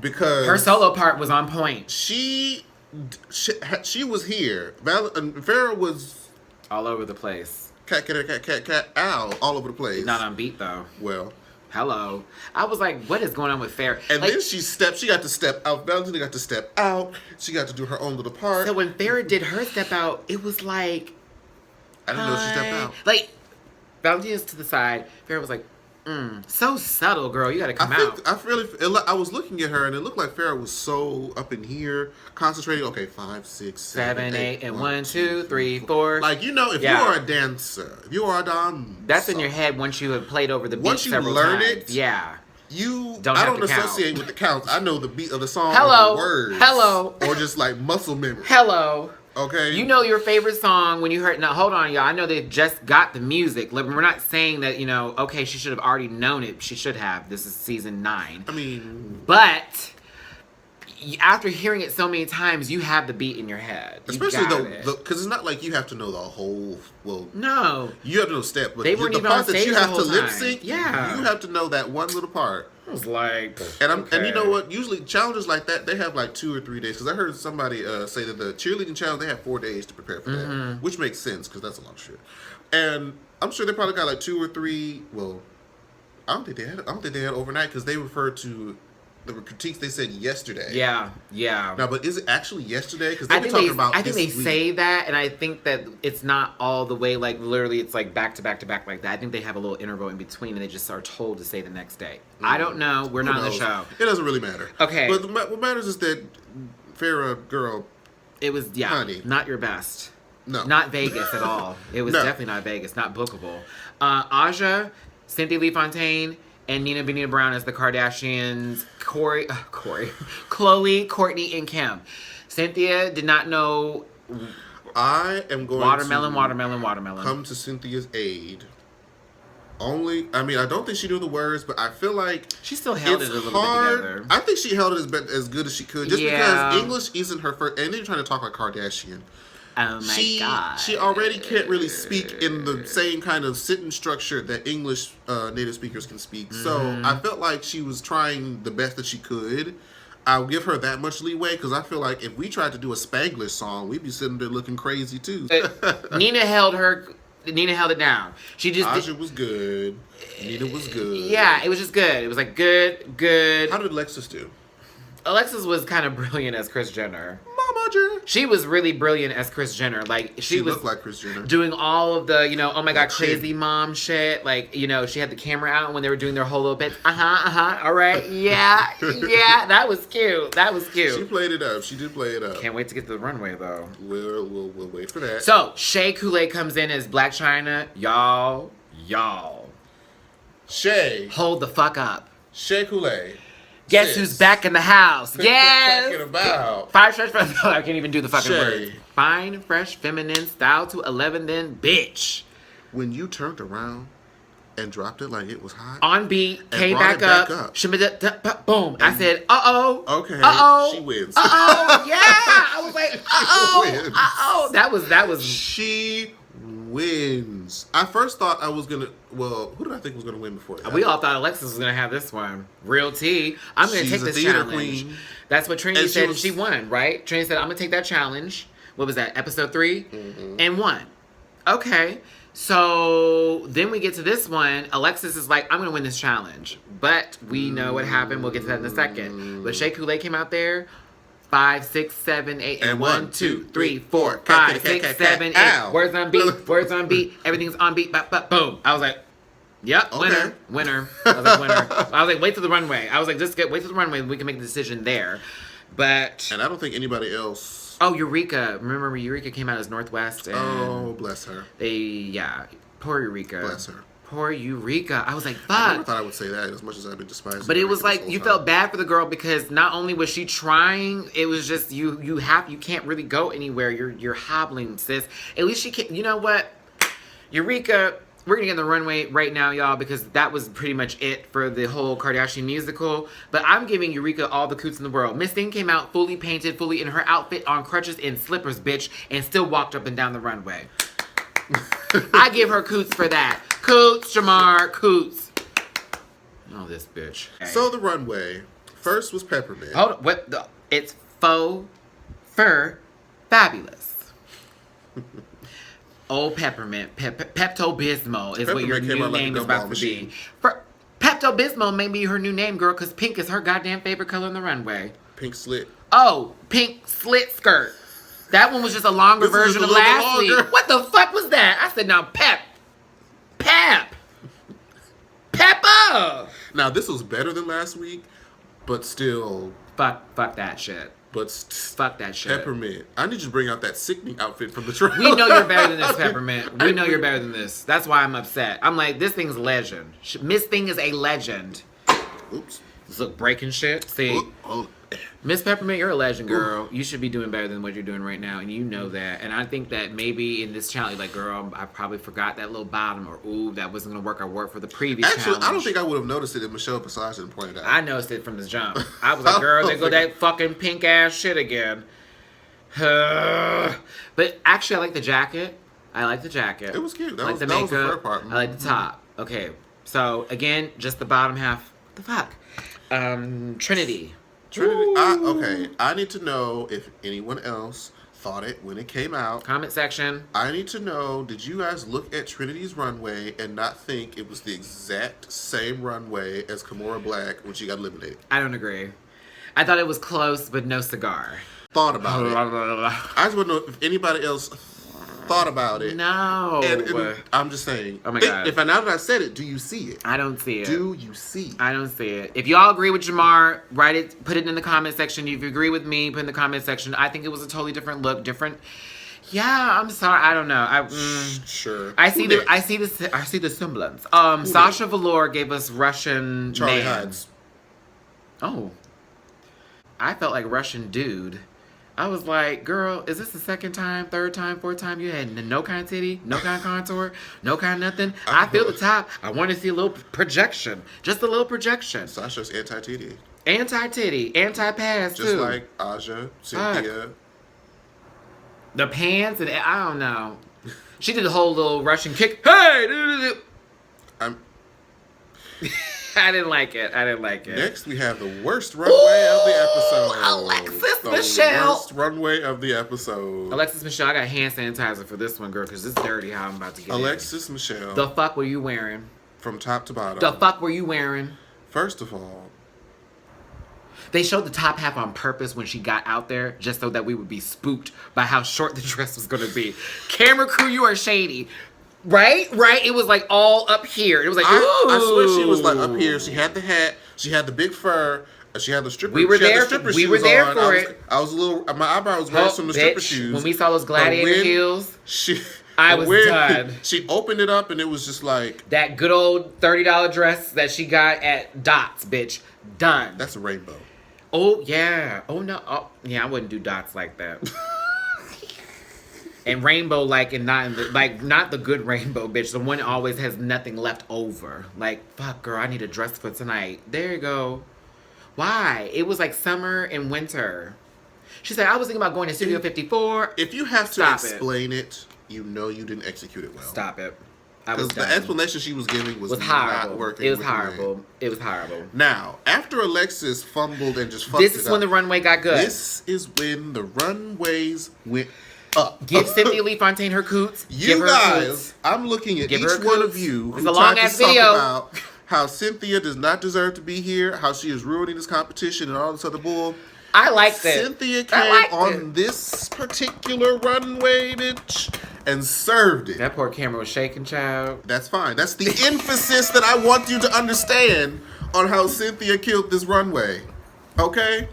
[SPEAKER 2] because
[SPEAKER 1] Her solo part was on point.
[SPEAKER 2] she was here. Farrah was
[SPEAKER 1] All over the place.
[SPEAKER 2] cat, ow, all over the place.
[SPEAKER 1] Not on beat, though.
[SPEAKER 2] Well.
[SPEAKER 1] Hello. I was like, what is going on with Farrah?
[SPEAKER 2] And
[SPEAKER 1] like,
[SPEAKER 2] then she got to step out. Valentina got to step out. She got to do her own little part.
[SPEAKER 1] So when Farrah did her step out, it was like...
[SPEAKER 2] I didn't know she stepped out.
[SPEAKER 1] Like, Valentina's to the side. Farrah was like, so subtle, girl. You got to come out.
[SPEAKER 2] I was looking at her, and it looked like Farrah was so up in here, concentrating. Okay, 5, 6, 7, 8,
[SPEAKER 1] and 1, 2, 3, 4.
[SPEAKER 2] Like, you know, if you are a dancer, if you are a dancer,
[SPEAKER 1] that's in your head once you have played over the beat
[SPEAKER 2] once you
[SPEAKER 1] several
[SPEAKER 2] learn
[SPEAKER 1] times.
[SPEAKER 2] it,
[SPEAKER 1] yeah.
[SPEAKER 2] I don't associate with the counts. I know the beat of the song.
[SPEAKER 1] Hello.
[SPEAKER 2] Or the words.
[SPEAKER 1] Hello.
[SPEAKER 2] Or just like muscle memory.
[SPEAKER 1] Hello.
[SPEAKER 2] Okay.
[SPEAKER 1] You know your favorite song when you heard... Now, hold on, y'all. I know they just got the music. Like, we're not saying that, you know, okay, she should have already known it. She should have. This is season 9.
[SPEAKER 2] I mean...
[SPEAKER 1] But... after hearing it so many times, you have the beat in your head.
[SPEAKER 2] Especially because it's not like you have to know the whole. Well,
[SPEAKER 1] no,
[SPEAKER 2] you have to know step, but
[SPEAKER 1] they weren't
[SPEAKER 2] the
[SPEAKER 1] even
[SPEAKER 2] part
[SPEAKER 1] on
[SPEAKER 2] that
[SPEAKER 1] stage
[SPEAKER 2] you
[SPEAKER 1] the
[SPEAKER 2] have
[SPEAKER 1] whole
[SPEAKER 2] to lip
[SPEAKER 1] time.
[SPEAKER 2] sync.
[SPEAKER 1] Yeah,
[SPEAKER 2] you have to know that one little part.
[SPEAKER 1] I was like,
[SPEAKER 2] and you know what? Usually challenges like that they have like 2 or 3 days. Because I heard somebody say that the cheerleading challenge they have 4 days to prepare for that, which makes sense because that's a lot of shit. And I'm sure they probably got like 2 or 3. Well, I don't think they had overnight because they referred to the critiques they said yesterday.
[SPEAKER 1] Yeah.
[SPEAKER 2] Now, but is it actually yesterday? Because
[SPEAKER 1] I think they say that, and I think that it's not all the way like literally. It's like back to back to back like that. I think they have a little interval in between, and they just are told to say the next day. I don't know. We're not on the show.
[SPEAKER 2] It doesn't really matter.
[SPEAKER 1] Okay.
[SPEAKER 2] But what matters is that Farrah, girl.
[SPEAKER 1] It was honey. Not your best.
[SPEAKER 2] No.
[SPEAKER 1] Not Vegas at all. It was definitely not Vegas. Not bookable. Aja, Cynthia Lee Fontaine, and Nina Benita Brown as the Kardashians, Khloe, Kourtney, and Kim. Cynthia did not know.
[SPEAKER 2] I am going
[SPEAKER 1] watermelon.
[SPEAKER 2] Come to Cynthia's aid. I don't think she knew the words, but I feel like
[SPEAKER 1] she still held it a little bit together.
[SPEAKER 2] I think she held it as good as she could, just because English isn't her first. And then trying to talk like Kardashian.
[SPEAKER 1] Oh my God.
[SPEAKER 2] She already can't really speak in the same kind of sentence structure that English native speakers can speak. So I felt like she was trying the best that she could. I'll give her that much leeway because I feel like if we tried to do a Spanglish song, we'd be sitting there looking crazy too.
[SPEAKER 1] Nina held it down. She just
[SPEAKER 2] Aja was good. Nina was good.
[SPEAKER 1] Yeah, it was just good. It was like good.
[SPEAKER 2] How did Alexis do?
[SPEAKER 1] Alexis was kind of brilliant as Kris Jenner.
[SPEAKER 2] Mama Jenner.
[SPEAKER 1] She was really brilliant as Kris Jenner. Like she was
[SPEAKER 2] looked like Kris Jenner,
[SPEAKER 1] doing all of the, oh my God, crazy mom shit. Like, she had the camera out when they were doing their whole little bit. All right, yeah. That was cute.
[SPEAKER 2] She played it up. She did play it up.
[SPEAKER 1] Can't wait to get to the runway though.
[SPEAKER 2] We'll wait for that.
[SPEAKER 1] So Shea Coulee comes in as Black China. Y'all.
[SPEAKER 2] Shea,
[SPEAKER 1] hold the fuck up.
[SPEAKER 2] Shea Coulee.
[SPEAKER 1] Guess who's back in the house? Yes!
[SPEAKER 2] Talking about.
[SPEAKER 1] Fine, fresh, I can't even do the fucking
[SPEAKER 2] Shea.
[SPEAKER 1] word. Fine, fresh, feminine, style to 11 then, bitch.
[SPEAKER 2] When you turned around and dropped it like it was hot.
[SPEAKER 1] On beat, came back up. Boom. I said, uh-oh.
[SPEAKER 2] Okay.
[SPEAKER 1] Uh-oh.
[SPEAKER 2] She wins.
[SPEAKER 1] Uh-oh. Yeah. I was like, uh-oh. Uh-oh. That was.
[SPEAKER 2] She wins. I first thought I was gonna. Well, who did I think was gonna win before that?
[SPEAKER 1] We all thought Alexis was gonna have this one. Real tea. I'm gonna take this challenge. Queen. That's what Trinity said. She won, right? Trinity said, "I'm gonna take that challenge." What was that? Episode 3, and won. Okay. So then we get to this one. Alexis is like, "I'm gonna win this challenge," but we know what happened. We'll get to that in a second. But Shea Coulee came out there. 5, 6, 7, 8, and 1, 2, 3, 4, 5, 6, 7, 8. Words on beat. Everything's on beat. Boom. I was like, yep, winner. I was like, winner. I was like, wait till the runway. I was like, just wait till the runway. We can make the decision there. But
[SPEAKER 2] and I don't think anybody else.
[SPEAKER 1] Oh, Eureka! Remember, Eureka came out as Northwest. And
[SPEAKER 2] oh, bless her.
[SPEAKER 1] Poor Eureka.
[SPEAKER 2] Bless her.
[SPEAKER 1] Poor Eureka. I was like, fuck.
[SPEAKER 2] I never thought I would say that as much as I've been despising.
[SPEAKER 1] But it was like, you felt bad for the girl because not only was she trying, it was just, you can't really go anywhere. You're hobbling, sis. At least she can't, you know what? Eureka, we're gonna get in the runway right now, y'all, because that was pretty much it for the whole Kardashian musical. But I'm giving Eureka all the coots in the world. Miss Thing came out fully painted, fully in her outfit, on crutches and slippers, bitch, and still walked up and down the runway. I give her coots for that. Coots, Jamar, coots. Oh, this bitch. Okay.
[SPEAKER 2] So the runway first was Peppermint.
[SPEAKER 1] Hold on, what the? It's Faux Fur Fabulous. Old Peppermint, Pepto-Bismol is what your
[SPEAKER 2] Peppermint came
[SPEAKER 1] new
[SPEAKER 2] out like a
[SPEAKER 1] name is
[SPEAKER 2] gumball
[SPEAKER 1] about to
[SPEAKER 2] machine.
[SPEAKER 1] be. Pepto-Bismol may be her new name, girl, because pink is her goddamn favorite color on the runway.
[SPEAKER 2] Pink slit.
[SPEAKER 1] Oh, pink slit skirt. That one was just a longer
[SPEAKER 2] This was
[SPEAKER 1] version
[SPEAKER 2] a
[SPEAKER 1] of
[SPEAKER 2] little bit
[SPEAKER 1] last week.
[SPEAKER 2] longer.
[SPEAKER 1] What the fuck was that? I said, now, Pepper.
[SPEAKER 2] Now this was better than last week, but still.
[SPEAKER 1] Fuck that shit. Fuck that shit.
[SPEAKER 2] Peppermint. I need you to bring out that sickening outfit from the trailer.
[SPEAKER 1] We know you're better than this, Peppermint. We know you're better than this. That's why I'm upset. I'm like, this thing's a legend. Miss Thing is a legend.
[SPEAKER 2] Oops.
[SPEAKER 1] Look, breaking shit. See,
[SPEAKER 2] Oh.
[SPEAKER 1] Miss Peppermint, you're a legend, girl. You should be doing better than what you're doing right now, and you know that. And I think that maybe in this challenge, like, girl, I probably forgot that little bottom, or ooh, that wasn't gonna work. I worked for the previous challenge.
[SPEAKER 2] I don't think I would have noticed it if Michelle Passage didn't point it out.
[SPEAKER 1] I noticed it from the jump. I was like, girl, there go that fucking pink ass shit again. But actually, I like the jacket.
[SPEAKER 2] It was cute. That
[SPEAKER 1] I
[SPEAKER 2] was
[SPEAKER 1] like
[SPEAKER 2] the
[SPEAKER 1] the
[SPEAKER 2] fur
[SPEAKER 1] makeup.
[SPEAKER 2] part.
[SPEAKER 1] I like the top. Okay, so again, just the bottom half. What the fuck? Trinity.
[SPEAKER 2] Okay, I need to know if anyone else thought it when it came out.
[SPEAKER 1] Comment section.
[SPEAKER 2] I need to know, did you guys look at Trinity's runway and not think it was the exact same runway as Kimora Black when she got eliminated?
[SPEAKER 1] I don't agree. I thought it was close, but no cigar.
[SPEAKER 2] Thought about it. I just want to know if anybody else thought about it.
[SPEAKER 1] No.
[SPEAKER 2] And I'm just saying.
[SPEAKER 1] Oh my God.
[SPEAKER 2] Now that I said it, do you see it?
[SPEAKER 1] I don't see it.
[SPEAKER 2] Do you see it?
[SPEAKER 1] I don't see it. If y'all agree with Jamar, write it, put it in the comment section. If you agree with me, put it in the comment section. I think it was a totally different look, different. Yeah, I'm sorry. I don't know.
[SPEAKER 2] Sure.
[SPEAKER 1] I see the semblance. Sasha Velour gave us Russian
[SPEAKER 2] Charlie
[SPEAKER 1] man.
[SPEAKER 2] Hides.
[SPEAKER 1] Oh. I felt like Russian dude. I was like, girl, is this the second time, third time, fourth time you had no kind of titty, no kind of contour, no kind of nothing? I feel the top. I want to see a little projection. Just a little projection.
[SPEAKER 2] Sasha's anti-titty.
[SPEAKER 1] Anti-titty, anti-pass, too.
[SPEAKER 2] Just like Aja, Cynthia.
[SPEAKER 1] The pants, and I don't know. She did the whole little Russian kick. Hey! I didn't like it.
[SPEAKER 2] Next, we have the worst runway of the episode.
[SPEAKER 1] Alexis
[SPEAKER 2] the
[SPEAKER 1] Michelle.
[SPEAKER 2] Worst runway of the episode.
[SPEAKER 1] Alexis Michelle, I got hand sanitizer for this one, girl, because it's dirty how I'm about to get
[SPEAKER 2] Alexis Michelle.
[SPEAKER 1] The fuck were you wearing?
[SPEAKER 2] From top to bottom.
[SPEAKER 1] The fuck were you wearing?
[SPEAKER 2] First of all,
[SPEAKER 1] they showed the top half on purpose when she got out there, just so that we would be spooked by how short the dress was going to be. Camera crew, you are shady. Right? It was like all up here. It was like, ooh.
[SPEAKER 2] I swear she was like up here. She had the hat. She had the big fur. She had the stripper.
[SPEAKER 1] We were there. We were there for
[SPEAKER 2] it. I was a little. My eyebrow was raised from the stripper shoes.
[SPEAKER 1] When we saw those gladiator heels, I was done.
[SPEAKER 2] She opened it up and it was just like
[SPEAKER 1] that good old $30 dress that she got at Dots, bitch. Done.
[SPEAKER 2] That's a rainbow.
[SPEAKER 1] Oh yeah. Oh no. Oh yeah. I wouldn't do Dots like that. And rainbow, not the good rainbow, bitch. The one that always has nothing left over. Like, fuck, girl, I need a dress for tonight. There you go. Why? It was like summer and winter. She said, I was thinking about going to Studio 54.
[SPEAKER 2] If you have to explain it, you know you didn't execute it well.
[SPEAKER 1] Stop it. Because
[SPEAKER 2] the explanation she was giving was
[SPEAKER 1] horrible.
[SPEAKER 2] Not working.
[SPEAKER 1] It was horrible. It was horrible.
[SPEAKER 2] Now, after Alexis fumbled and just fucked
[SPEAKER 1] this is when the runway got good.
[SPEAKER 2] This is when the runways went up.
[SPEAKER 1] Give Cynthia Lee Fontaine her coots.
[SPEAKER 2] You guys, I'm looking at each one of you who tried to talk about how Cynthia does not deserve to be here, how she is ruining this competition and all this other bull.
[SPEAKER 1] I liked it.
[SPEAKER 2] Cynthia came on this particular runway, bitch, and served it.
[SPEAKER 1] That poor camera was shaking, child.
[SPEAKER 2] That's fine. That's the emphasis that I want you to understand on how Cynthia killed this runway. Okay?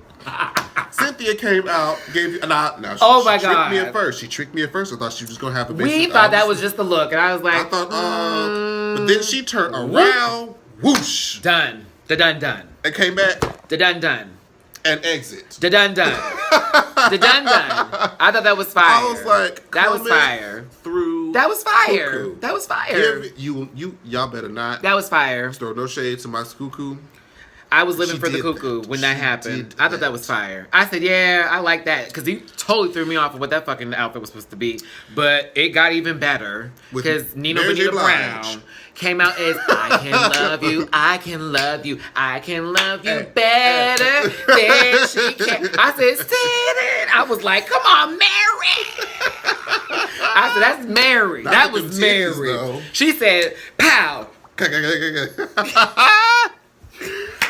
[SPEAKER 2] Cynthia came out, gave you... Now, she tricked me at first. She tricked me at first. I thought she was just going to have a basic...
[SPEAKER 1] We thought that was just the look, and I was like...
[SPEAKER 2] I thought, But then she turned around, whoosh.
[SPEAKER 1] Done. Da-dun-dun.
[SPEAKER 2] And came back.
[SPEAKER 1] Da-dun-dun.
[SPEAKER 2] And exit.
[SPEAKER 1] Da-dun-dun. Da-dun-dun. I thought that was fire.
[SPEAKER 2] I was like...
[SPEAKER 1] That was fire.
[SPEAKER 2] Through
[SPEAKER 1] That was fire.
[SPEAKER 2] Cuckoo.
[SPEAKER 1] That was fire.
[SPEAKER 2] Y'all better not.
[SPEAKER 1] That was fire.
[SPEAKER 2] Throw no shade to my cuckoo.
[SPEAKER 1] I was living for the cuckoo when that happened. I thought that was fire. I said, yeah, I like that. Because he totally threw me off of what that fucking outfit was supposed to be. But it got even better. Because Nina Bonita Brown came out as, I can love you, I can love you, I can love you better than she can. I said, sit it. I was like, come on, Mary. I said, that's Mary. That was Mary. She said, pow.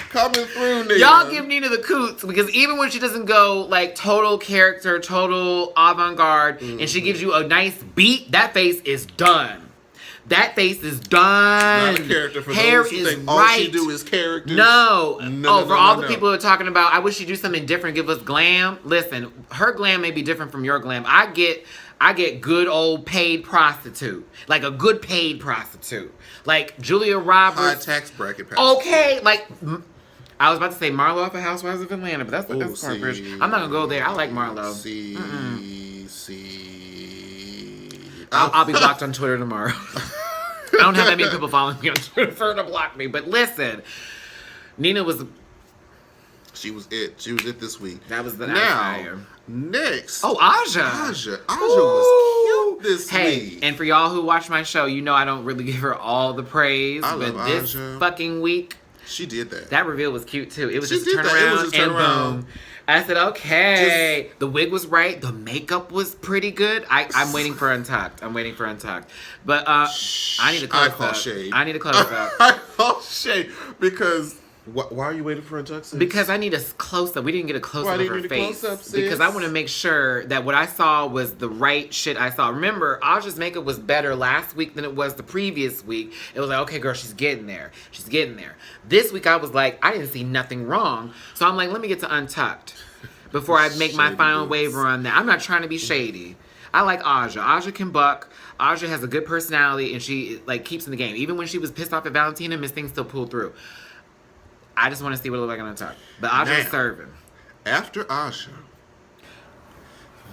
[SPEAKER 2] Coming through, Nina.
[SPEAKER 1] Y'all give Nina the coots because even when she doesn't go like total character, total avant-garde, and she gives you a nice beat, that face is done. That face is done.
[SPEAKER 2] Not a character for
[SPEAKER 1] Hair
[SPEAKER 2] those who
[SPEAKER 1] is
[SPEAKER 2] think all
[SPEAKER 1] right.
[SPEAKER 2] she do is characters.
[SPEAKER 1] No. For all the
[SPEAKER 2] no.
[SPEAKER 1] people who are talking about, I wish she'd do something different, give us glam. Listen, her glam may be different from your glam. I get good old paid prostitute. Like a good paid prostitute. Like Julia Roberts.
[SPEAKER 2] High tax bracket prostitute.
[SPEAKER 1] Okay, like I was about to say Marlo off of Housewives of Atlanta, but that's corporate. I'm not gonna go there. I like Marlo. I'll be blocked on Twitter tomorrow. I don't have that many people following me on Twitter for her to block me. But listen, Nina was.
[SPEAKER 2] She was it. She was it this week.
[SPEAKER 1] That was the
[SPEAKER 2] now. Next.
[SPEAKER 1] Oh, Aja.
[SPEAKER 2] Aja was cute this week.
[SPEAKER 1] And for y'all who watch my show, you know I don't really give her all the praise. But this fucking week.
[SPEAKER 2] She did that.
[SPEAKER 1] That reveal was cute too. It was just turn around and boom. I said, okay. The wig was right. The makeup was pretty good. I'm waiting for Untucked. But I need to close up.
[SPEAKER 2] Shade.
[SPEAKER 1] I need to close up.
[SPEAKER 2] I call shade because why are you waiting for Untucked? Sis?
[SPEAKER 1] Because I need a close up. We didn't get a close up of her face.
[SPEAKER 2] Close-up,
[SPEAKER 1] because I want to make sure that what I saw was the right shit I saw. Remember, Aja's makeup was better last week than it was the previous week. It was like, okay, girl, she's getting there. She's getting there. This week I was like, I didn't see nothing wrong. So I'm like, let me get to Untucked before I make my final waiver on that. I'm not trying to be shady. I like Aja. Aja can buck. Aja has a good personality and she like keeps in the game. Even when she was pissed off at Valentina, Miss Thing still pulled through. I just want to see what it looks like on Untucked. But Aja is serving.
[SPEAKER 2] After Aja,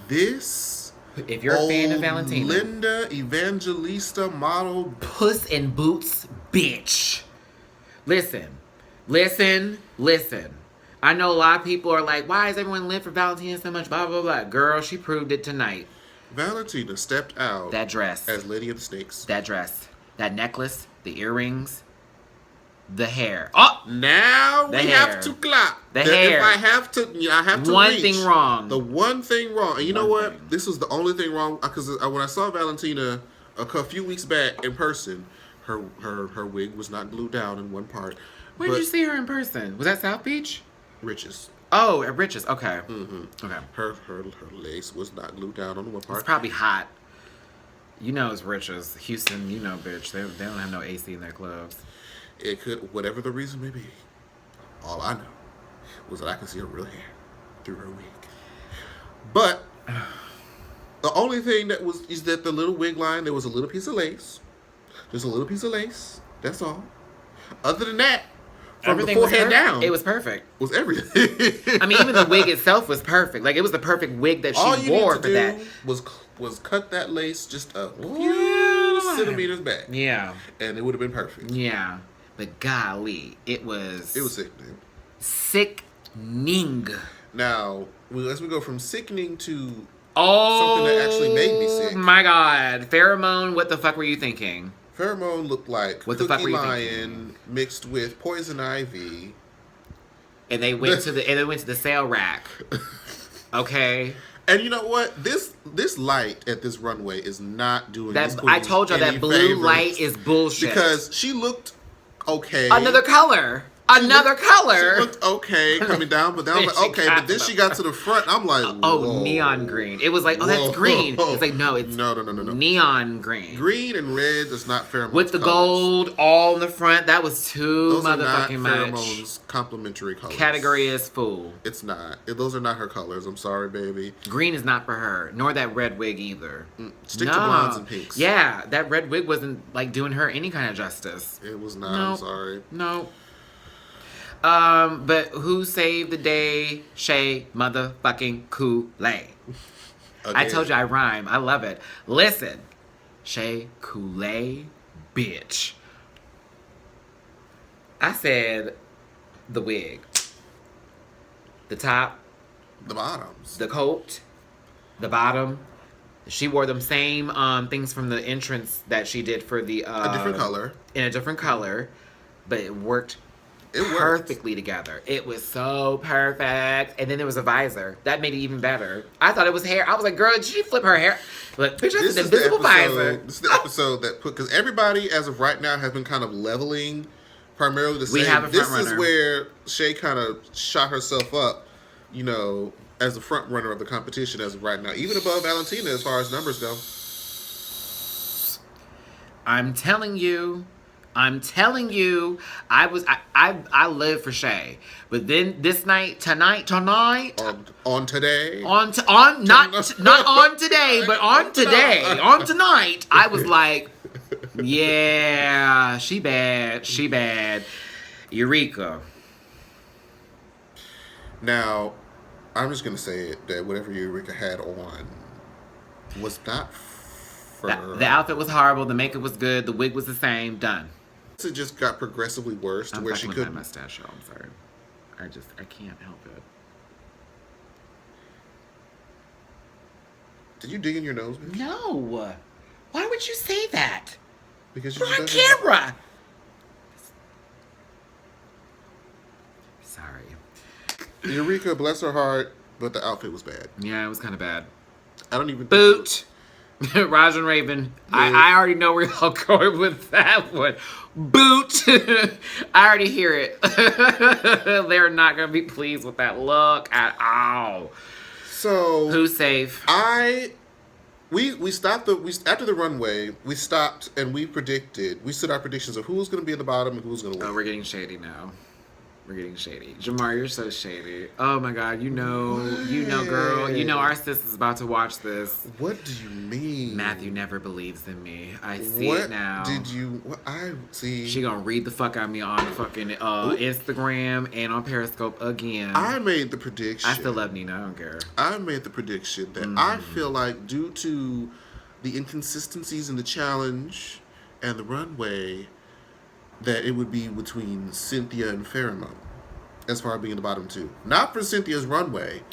[SPEAKER 2] this
[SPEAKER 1] if you're a fan of Valentina,
[SPEAKER 2] Linda Evangelista model
[SPEAKER 1] Puss in Boots bitch. Listen. I know a lot of people are like, why is everyone live for Valentina so much? Blah, blah, blah. Girl, she proved it tonight.
[SPEAKER 2] Valentina stepped out.
[SPEAKER 1] That dress.
[SPEAKER 2] As Lady of the Snakes.
[SPEAKER 1] That dress. That necklace. The earrings. The hair. Oh!
[SPEAKER 2] Now we have to clap.
[SPEAKER 1] The hair.
[SPEAKER 2] If I have to
[SPEAKER 1] One
[SPEAKER 2] reach
[SPEAKER 1] thing wrong.
[SPEAKER 2] The one thing wrong. And you know what? This was the only thing wrong. Because when I saw Valentina a few weeks back in person, her wig was not glued down in one part.
[SPEAKER 1] Where did you see her in person? Was that South Beach?
[SPEAKER 2] Riches.
[SPEAKER 1] Oh, at Riches. Okay.
[SPEAKER 2] Mm-hmm.
[SPEAKER 1] Okay.
[SPEAKER 2] Her lace was not glued down on one part.
[SPEAKER 1] It's probably hot. You know it's Riches. Houston, you know, bitch. They don't have no AC in their clubs.
[SPEAKER 2] It could, whatever the reason may be. All I know was that I could see her real hair through her wig. But the only thing is that the little wig line, there was a little piece of lace. Just a little piece of lace. That's all. Other than that, from everything the forehead down,
[SPEAKER 1] it was perfect.
[SPEAKER 2] Was everything.
[SPEAKER 1] I mean, even the wig itself was perfect. Like, it was the perfect wig that she wore for that.
[SPEAKER 2] Was cut that lace just a few centimeters back.
[SPEAKER 1] Yeah.
[SPEAKER 2] And it would have been perfect.
[SPEAKER 1] Yeah. But golly, it was
[SPEAKER 2] sickening.
[SPEAKER 1] Sickening.
[SPEAKER 2] Now, as we go from sickening to something that actually made me sick.
[SPEAKER 1] Oh my God. Pheromone, what the fuck were you thinking?
[SPEAKER 2] Pheromone looked like
[SPEAKER 1] what the fuck were you
[SPEAKER 2] Lion mixed with Poison Ivy.
[SPEAKER 1] And they went to the sale rack. Okay.
[SPEAKER 2] And you know what? This light at this runway is not doing that.
[SPEAKER 1] I told y'all that blue light is bullshit.
[SPEAKER 2] Because she looked okay.
[SPEAKER 1] Another color. She
[SPEAKER 2] looked okay coming down, but then I was like, okay. But then she got to the front, and I'm like,
[SPEAKER 1] oh, neon green. It was like, oh, that's green. It's like, no, it's
[SPEAKER 2] no.
[SPEAKER 1] Neon green.
[SPEAKER 2] Green and red is not pheromones.
[SPEAKER 1] With the gold all in the front, that was too motherfucking much.
[SPEAKER 2] Pheromones complementary colors.
[SPEAKER 1] Category is fool.
[SPEAKER 2] It's not. Those are not her colors. I'm sorry, baby.
[SPEAKER 1] Green is not for her, nor that red wig either.
[SPEAKER 2] Stick to blondes and pinks.
[SPEAKER 1] Yeah, that red wig wasn't like doing her any kind of justice.
[SPEAKER 2] It was not. I'm sorry.
[SPEAKER 1] No. But who saved the day? Shay motherfucking Kool-Aid. I told you I rhyme. I love it. Listen, Shea Coulee, bitch. I said the wig, the top,
[SPEAKER 2] The bottoms,
[SPEAKER 1] the coat, the bottom. She wore them same things from the entrance that she did for the
[SPEAKER 2] a different color.
[SPEAKER 1] In a different color, but it worked perfectly together. It was so perfect. And then there was a visor. That made it even better. I thought it was hair. I was like, girl, did she flip her hair? Look, bitch, that's an invisible visor.
[SPEAKER 2] This is the episode that put, because everybody as of right now has been kind of leveling primarily the same.
[SPEAKER 1] We have a front
[SPEAKER 2] This is
[SPEAKER 1] runner.
[SPEAKER 2] where Shea kind of shot herself up, you know, as the front runner of the competition as of right now, even above Valentina as far as numbers go.
[SPEAKER 1] I'm telling you, I live for Shea. But then this night, tonight,
[SPEAKER 2] On today,
[SPEAKER 1] not on today, but on today, on tonight, I was like, yeah, she bad. Eureka.
[SPEAKER 2] Now, I'm just gonna say it that whatever Eureka had on was not for
[SPEAKER 1] The outfit was horrible. The makeup was good. The wig was the same. Done.
[SPEAKER 2] It just got progressively worse to
[SPEAKER 1] I'm
[SPEAKER 2] where she
[SPEAKER 1] fucking with
[SPEAKER 2] couldn't.
[SPEAKER 1] my mustache, y'all. I'm sorry. I can't help it.
[SPEAKER 2] Did you dig in your nose, bitch?
[SPEAKER 1] No. Why would you say that?
[SPEAKER 2] Because
[SPEAKER 1] We're
[SPEAKER 2] you
[SPEAKER 1] on
[SPEAKER 2] just
[SPEAKER 1] camera. Sorry.
[SPEAKER 2] Eureka, bless her heart, but the outfit was bad.
[SPEAKER 1] Yeah, it was kind of bad.
[SPEAKER 2] I don't even
[SPEAKER 1] Boot. Raj and Raven. I already know where y'all going with that one. Boot. I already hear it. They're not going to be pleased with that look at all.
[SPEAKER 2] So
[SPEAKER 1] Who's safe?
[SPEAKER 2] we stopped after the runway. We stopped and we stood our predictions of who was going to be at the bottom and who was going to win.
[SPEAKER 1] Oh, we're getting shady now. We're getting shady. Jamar, you're so shady. Oh my God, you know, girl. You know our sis is about to watch this.
[SPEAKER 2] What do you mean?
[SPEAKER 1] Matthew never believes in me. I see
[SPEAKER 2] What
[SPEAKER 1] it now.
[SPEAKER 2] did you? What I see?
[SPEAKER 1] She gonna read the fuck out of me on fucking Instagram and on Periscope again.
[SPEAKER 2] I made the prediction.
[SPEAKER 1] I still love Nina. I don't care.
[SPEAKER 2] I made the prediction that I feel like due to the inconsistencies in the challenge and the runway, that it would be between Cynthia and Pheromone as far as being the bottom two. Not for Cynthia's runway,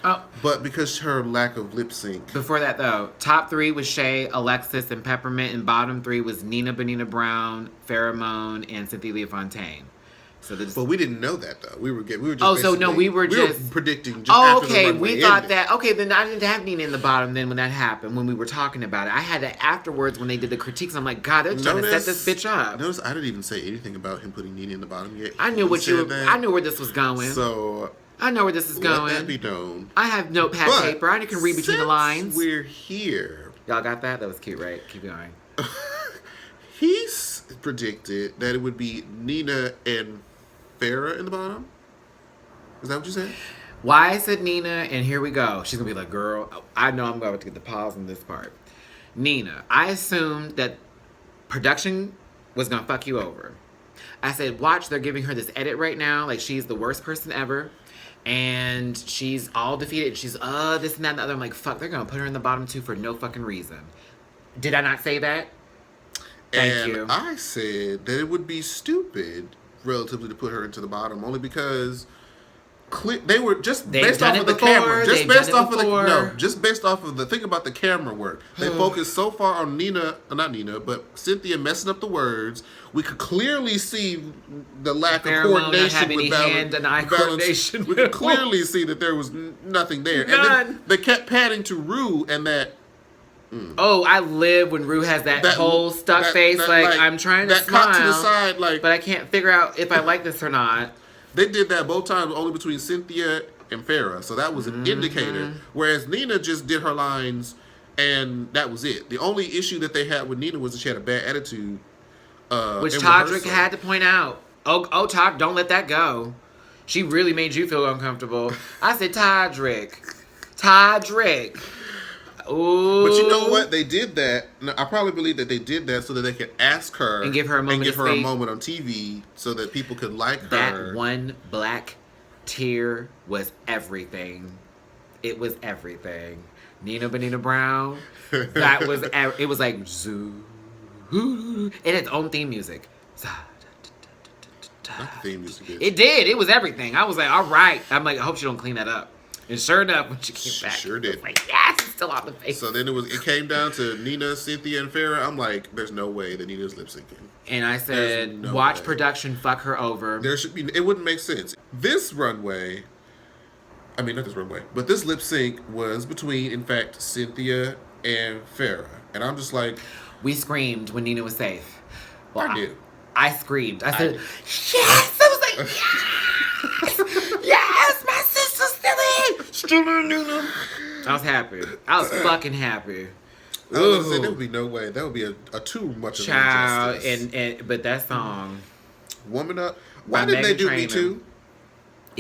[SPEAKER 2] but because her lack of lip sync.
[SPEAKER 1] Before that, though, top 3 was Shea, Alexis, and Peppermint, and bottom 3 was Nina Benina Brown, Pheromone, and Cynthia Leofontaine. So
[SPEAKER 2] but we didn't know that though. We were just
[SPEAKER 1] we were
[SPEAKER 2] predicting. Just
[SPEAKER 1] oh,
[SPEAKER 2] after
[SPEAKER 1] okay.
[SPEAKER 2] the runway
[SPEAKER 1] We thought
[SPEAKER 2] ended.
[SPEAKER 1] that. Okay, then I didn't have Nina in the bottom. Then when that happened, when we were talking about it, I had it afterwards when they did the critiques. I'm like, God, they're trying to set this bitch up.
[SPEAKER 2] Notice I didn't even say anything about him putting Nina in the bottom yet.
[SPEAKER 1] I knew I knew where this was going.
[SPEAKER 2] So
[SPEAKER 1] I know where this is going.
[SPEAKER 2] Let that be known.
[SPEAKER 1] I have notepad paper. I can read between the lines.
[SPEAKER 2] We're here.
[SPEAKER 1] Y'all got that? That was cute, right? Keep going.
[SPEAKER 2] He's predicted that it would be Nina and Farrah in the bottom. Is that what you said?
[SPEAKER 1] Why I said Nina, and here we go. She's gonna be like, girl, I know I'm going to get the pause on this part. Nina, I assumed that production was gonna fuck you over. I said, watch, they're giving her this edit right now, like she's the worst person ever. And she's all defeated. She's, this and that and the other. I'm like, fuck, they're gonna put her in the bottom 2 for no fucking reason. Did I not say that? Thank you.
[SPEAKER 2] I said that it would be stupid, relatively, to put her into the bottom, only because they were just based off of the camera. Just based off of the thing about the camera work. They focused so far on not Nina, but Cynthia messing up the words. We could clearly see the lack of coordination with coordination. We could clearly see that there was nothing there.
[SPEAKER 1] None.
[SPEAKER 2] And then they kept patting to Rue and that.
[SPEAKER 1] Oh, I live when Rue has that whole stuck face, like I'm trying to smile,
[SPEAKER 2] caught to the side, like,
[SPEAKER 1] but I can't figure out if I like this or not.
[SPEAKER 2] They did that both times, only between Cynthia and Farrah, so that was an indicator. Whereas Nina just did her lines, and that was it. The only issue that they had with Nina was that she had a bad attitude.
[SPEAKER 1] Which Todrick had to point out. Oh, Todd, don't let that go. She really made you feel uncomfortable. I said, Todrick. Ooh.
[SPEAKER 2] But you know what? They did that. I probably believe that they did that so that they could ask her
[SPEAKER 1] and give her a moment
[SPEAKER 2] on TV so that people could like her.
[SPEAKER 1] That one black tear was everything. It was everything. Nina Benina Brown. It was like zoo. It had its own theme music.
[SPEAKER 2] Not the theme music.
[SPEAKER 1] It did. It was everything. I was like, all right. I'm like, I hope she don't clean that up. And sure enough, when she came back,
[SPEAKER 2] sure did.
[SPEAKER 1] I was like, yes, it's still on the face.
[SPEAKER 2] So then it came down to Nina, Cynthia, and Farrah. I'm like, there's no way that Nina's lip syncing.
[SPEAKER 1] And I said,
[SPEAKER 2] no
[SPEAKER 1] watch
[SPEAKER 2] way.
[SPEAKER 1] production fuck her over.
[SPEAKER 2] There should be. It wouldn't make sense. This runway. I mean, not this runway, but this lip sync was between, in fact, Cynthia and Farrah, and I'm just like,
[SPEAKER 1] we screamed when Nina was safe. Well,
[SPEAKER 2] I did.
[SPEAKER 1] I screamed. I said, yes! I was like, yes! Yes! My sister's still in Nina. I was happy. I was fucking happy.
[SPEAKER 2] I was gonna say, there would be no way. That would be a too much of an
[SPEAKER 1] Child,
[SPEAKER 2] injustice.
[SPEAKER 1] but that song,
[SPEAKER 2] Woman Up. Why
[SPEAKER 1] by
[SPEAKER 2] didn't they
[SPEAKER 1] Meghan
[SPEAKER 2] do Me
[SPEAKER 1] Trainor.
[SPEAKER 2] Too?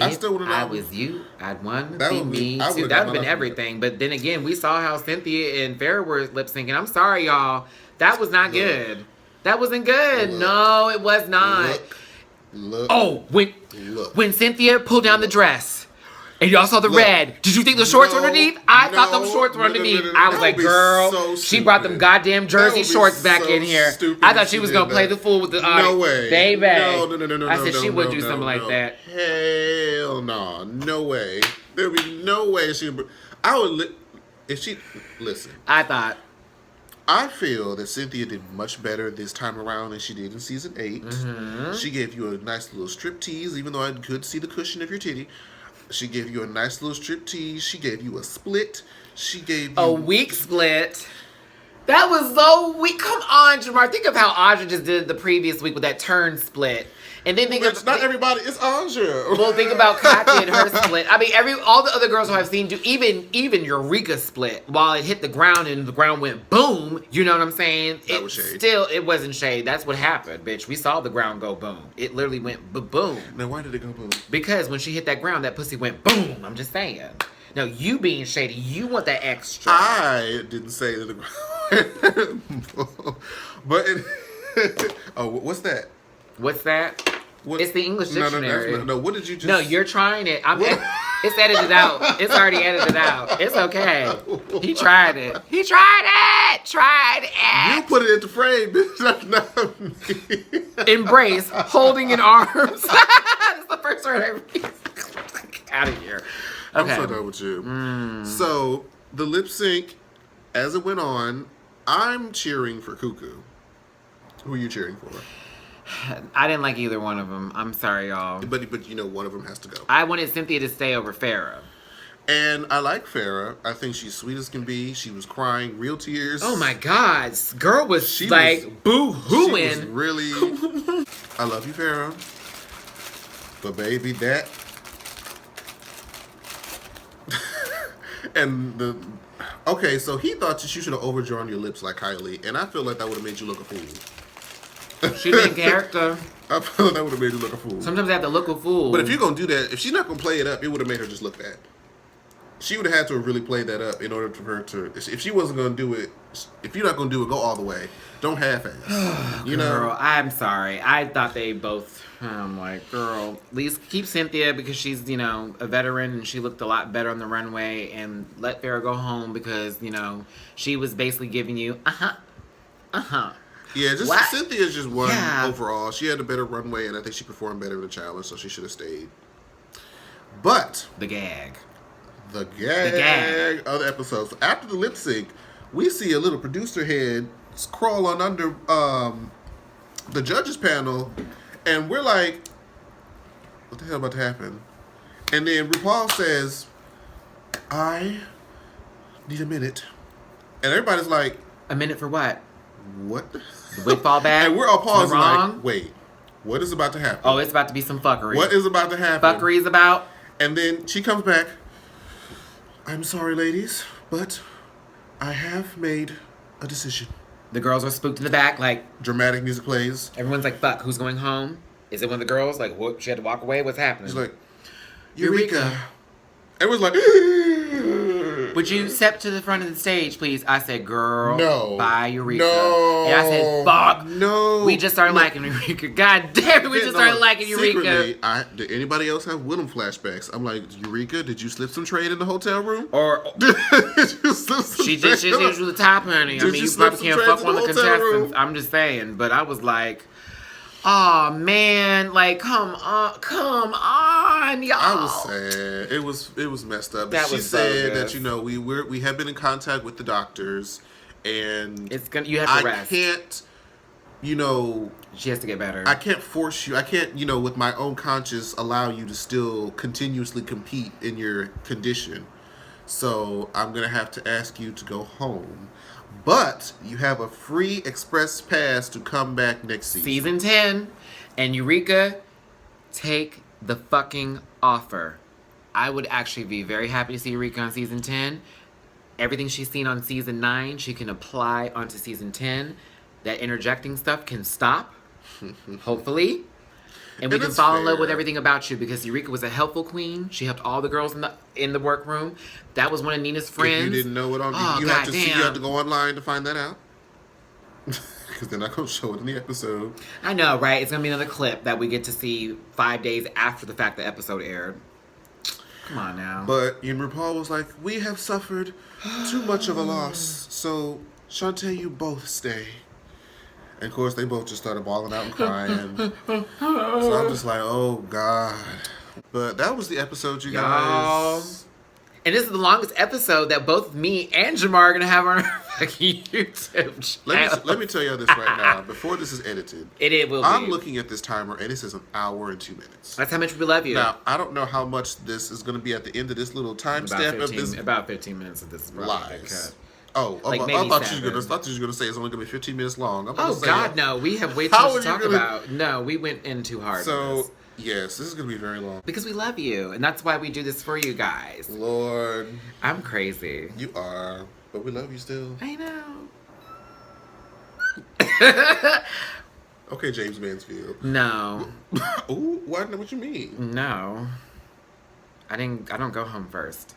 [SPEAKER 2] I
[SPEAKER 1] If
[SPEAKER 2] still want to know.
[SPEAKER 1] I was you, I'd want to
[SPEAKER 2] That
[SPEAKER 1] be
[SPEAKER 2] would be-
[SPEAKER 1] me
[SPEAKER 2] I
[SPEAKER 1] too.
[SPEAKER 2] would've
[SPEAKER 1] That would
[SPEAKER 2] got
[SPEAKER 1] have been
[SPEAKER 2] my life
[SPEAKER 1] everything. But then again, we saw how Cynthia and Farrah were lip syncing. I'm sorry, y'all. That was not good. That wasn't good.
[SPEAKER 2] Look.
[SPEAKER 1] No, it was not.
[SPEAKER 2] Look.
[SPEAKER 1] Oh,
[SPEAKER 2] Look.
[SPEAKER 1] when Cynthia pulled down the dress, and y'all saw the
[SPEAKER 2] Look.
[SPEAKER 1] red. Did you think the shorts were
[SPEAKER 2] No,
[SPEAKER 1] underneath? I thought those
[SPEAKER 2] no,
[SPEAKER 1] shorts were
[SPEAKER 2] no, no,
[SPEAKER 1] underneath.
[SPEAKER 2] no, no.
[SPEAKER 1] I was
[SPEAKER 2] That
[SPEAKER 1] like,
[SPEAKER 2] would be
[SPEAKER 1] girl,
[SPEAKER 2] so
[SPEAKER 1] she brought them
[SPEAKER 2] stupid.
[SPEAKER 1] goddamn
[SPEAKER 2] That
[SPEAKER 1] jersey
[SPEAKER 2] would be
[SPEAKER 1] shorts back
[SPEAKER 2] so
[SPEAKER 1] in here.
[SPEAKER 2] stupid
[SPEAKER 1] I
[SPEAKER 2] if
[SPEAKER 1] thought she
[SPEAKER 2] she
[SPEAKER 1] was
[SPEAKER 2] did
[SPEAKER 1] gonna play
[SPEAKER 2] that.
[SPEAKER 1] the fool with the
[SPEAKER 2] No way.
[SPEAKER 1] baby.
[SPEAKER 2] No.
[SPEAKER 1] I said she would do something like
[SPEAKER 2] no.
[SPEAKER 1] that.
[SPEAKER 2] Hell no. No way. There would be no way she would. I would. If she. Listen.
[SPEAKER 1] I thought.
[SPEAKER 2] I feel that Cynthia did much better this time around than she did in season 8.
[SPEAKER 1] Mm-hmm.
[SPEAKER 2] She gave you a nice little strip tease, even though I could see the cushion of your titty. She gave you a nice little strip tease. She gave you a split. She gave you
[SPEAKER 1] A weak split. That was so weak. Come on, Jamar. Think of how Audra just did the previous week with that turn split. And then think
[SPEAKER 2] It's
[SPEAKER 1] of
[SPEAKER 2] not everybody. It's Anja.
[SPEAKER 1] well, think about Katya and her split. I mean, all the other girls who I've seen do, even Eureka split. While it hit the ground and the ground went boom, you know what I'm saying?
[SPEAKER 2] That was shade.
[SPEAKER 1] Still, it wasn't shade. That's what happened, bitch. We saw the ground go boom. It literally went boom.
[SPEAKER 2] Now, why did it go boom?
[SPEAKER 1] Because when she hit that ground, that pussy went boom. I'm just saying. Now, you being shady, you want that extra.
[SPEAKER 2] I didn't say that the ground. But oh, what's that?
[SPEAKER 1] What's that?
[SPEAKER 2] What?
[SPEAKER 1] It's the English dictionary.
[SPEAKER 2] No, what did you just?
[SPEAKER 1] No, you're trying it. It's edited out. It's already edited out. It's okay. He tried it. He tried it. Tried it.
[SPEAKER 2] You put it in the frame, bitch. That's not me.
[SPEAKER 1] Embrace, holding in arms. That's the first word I read. Out of here. Okay.
[SPEAKER 2] I'm so done with you. So the lip sync, as it went on, I'm cheering for Cuckoo. Who are you cheering for?
[SPEAKER 1] I didn't like either one of them. I'm sorry, y'all.
[SPEAKER 2] But you know, one of them has to go.
[SPEAKER 1] I wanted Cynthia to stay over Farrah.
[SPEAKER 2] And I like Farrah. I think she's sweet as can be. She was crying real tears.
[SPEAKER 1] Oh my God, girl was
[SPEAKER 2] She
[SPEAKER 1] like
[SPEAKER 2] was
[SPEAKER 1] boo-hooing.
[SPEAKER 2] really. I love you, Farrah. But baby, that. Okay, so he thought that you should have overdrawn your lips like Kylie, and I feel like that would have made you look a fool.
[SPEAKER 1] She did character.
[SPEAKER 2] I feel like that would have made you look a fool.
[SPEAKER 1] Sometimes I have to look a fool.
[SPEAKER 2] But if you're gonna do that, if she's not gonna play it up, it would have made her just look bad. She would have had to have really played that up in order for her to. If she wasn't gonna do it, if you're not gonna do it, go all the way. Don't half-ass. You know.
[SPEAKER 1] Girl, I'm sorry. I thought they both. I'm like, girl, at least keep Cynthia because she's, a veteran and she looked a lot better on the runway, and let Farrah go home because, she was basically giving you,
[SPEAKER 2] Yeah, just
[SPEAKER 1] What?
[SPEAKER 2] Cynthia's just won
[SPEAKER 1] Yeah.
[SPEAKER 2] overall. She had a better runway, and I think she performed better in the challenge, so she should have stayed. But
[SPEAKER 1] the gag.
[SPEAKER 2] the gag of the episode. So after the lip sync, we see a little producer head crawl on under the judges panel, and we're like, what the hell about to happen? And then RuPaul says, I need a minute. And everybody's like,
[SPEAKER 1] A minute for what?
[SPEAKER 2] what?
[SPEAKER 1] The wig fall back?
[SPEAKER 2] And we're all pausing
[SPEAKER 1] Wrong?
[SPEAKER 2] like, wait, what is about to happen?
[SPEAKER 1] Oh, it's about to be some fuckery.
[SPEAKER 2] What is about to happen?
[SPEAKER 1] Fuckery's about?
[SPEAKER 2] And then she comes back. I'm sorry, ladies, but I have made a decision.
[SPEAKER 1] The girls are spooked in the back, like,
[SPEAKER 2] Dramatic music plays.
[SPEAKER 1] everyone's like, fuck, who's going home? Is it one of the girls? Like, what? She had to walk away? What's happening?
[SPEAKER 2] She's like,
[SPEAKER 1] Eureka.
[SPEAKER 2] Eureka. Everyone's like,
[SPEAKER 1] Would you step to the front of the stage, please? I said, girl.
[SPEAKER 2] No.
[SPEAKER 1] Bye, Eureka.
[SPEAKER 2] No.
[SPEAKER 1] And I said, fuck.
[SPEAKER 2] No.
[SPEAKER 1] We just started liking Eureka. God damn it, we just started liking Eureka.
[SPEAKER 2] Secretly, did anybody else have Willem flashbacks? I'm like, Eureka, did you slip some trade in the hotel room?
[SPEAKER 1] Or
[SPEAKER 2] did you slip some
[SPEAKER 1] she did to the top, honey. I mean, you probably can't fuck one of the contestants. I'm just saying. But I was like, oh man, like come on, y'all.
[SPEAKER 2] I was sad. It was messed up. She said that we have been in contact with the doctors, and
[SPEAKER 1] you have to rest.
[SPEAKER 2] I can't,
[SPEAKER 1] she has to get better.
[SPEAKER 2] I can't force you. I can't, with my own conscience, allow you to still continuously compete in your condition. So I'm gonna have to ask you to go home. But you have a free express pass to come back next season.
[SPEAKER 1] Season 10. And Eureka, take the fucking offer. I would actually be very happy to see Eureka on season 10. Everything she's seen on season 9, she can apply onto season 10. That interjecting stuff can stop, hopefully. And we can fall in love with everything about you, because Eureka was a helpful queen. She helped all the girls in the workroom. That was one of Nina's friends.
[SPEAKER 2] If you didn't know it on, you have to go online to find that out. Because they're not going to show it in the episode.
[SPEAKER 1] I know, right? It's going to be another clip that we get to see 5 days after the fact the episode aired. Come on now.
[SPEAKER 2] But Rupaul was like, we have suffered too much of a loss. So, Shantae, you both stay. And of course, they both just started bawling out and crying. So I'm just like, oh, God. But that was the episode, you guys.
[SPEAKER 1] And this is the longest episode that both me and Jamar are going to have on our fucking YouTube channel.
[SPEAKER 2] Let me tell you this right now. Before this is edited.
[SPEAKER 1] It will be.
[SPEAKER 2] I'm looking at this timer, and it says 1 hour and 2 minutes.
[SPEAKER 1] That's how much we love you.
[SPEAKER 2] Now, I don't know how much this is going to be at the end of this little timestamp of this.
[SPEAKER 1] About 15 minutes of this is probably
[SPEAKER 2] lies. Oh,
[SPEAKER 1] like
[SPEAKER 2] I thought you were going to say it's only going to be 15 minutes long.
[SPEAKER 1] Oh, God, no. We have way too much to talk about. No, we went in too hard.
[SPEAKER 2] So, yes, this is going to be very long.
[SPEAKER 1] Because we love you, and that's why we do this for you guys.
[SPEAKER 2] Lord.
[SPEAKER 1] I'm crazy.
[SPEAKER 2] You are, but we love you still.
[SPEAKER 1] I know.
[SPEAKER 2] Okay, James Mansfield.
[SPEAKER 1] No.
[SPEAKER 2] Ooh, what you mean?
[SPEAKER 1] No. I don't go home first.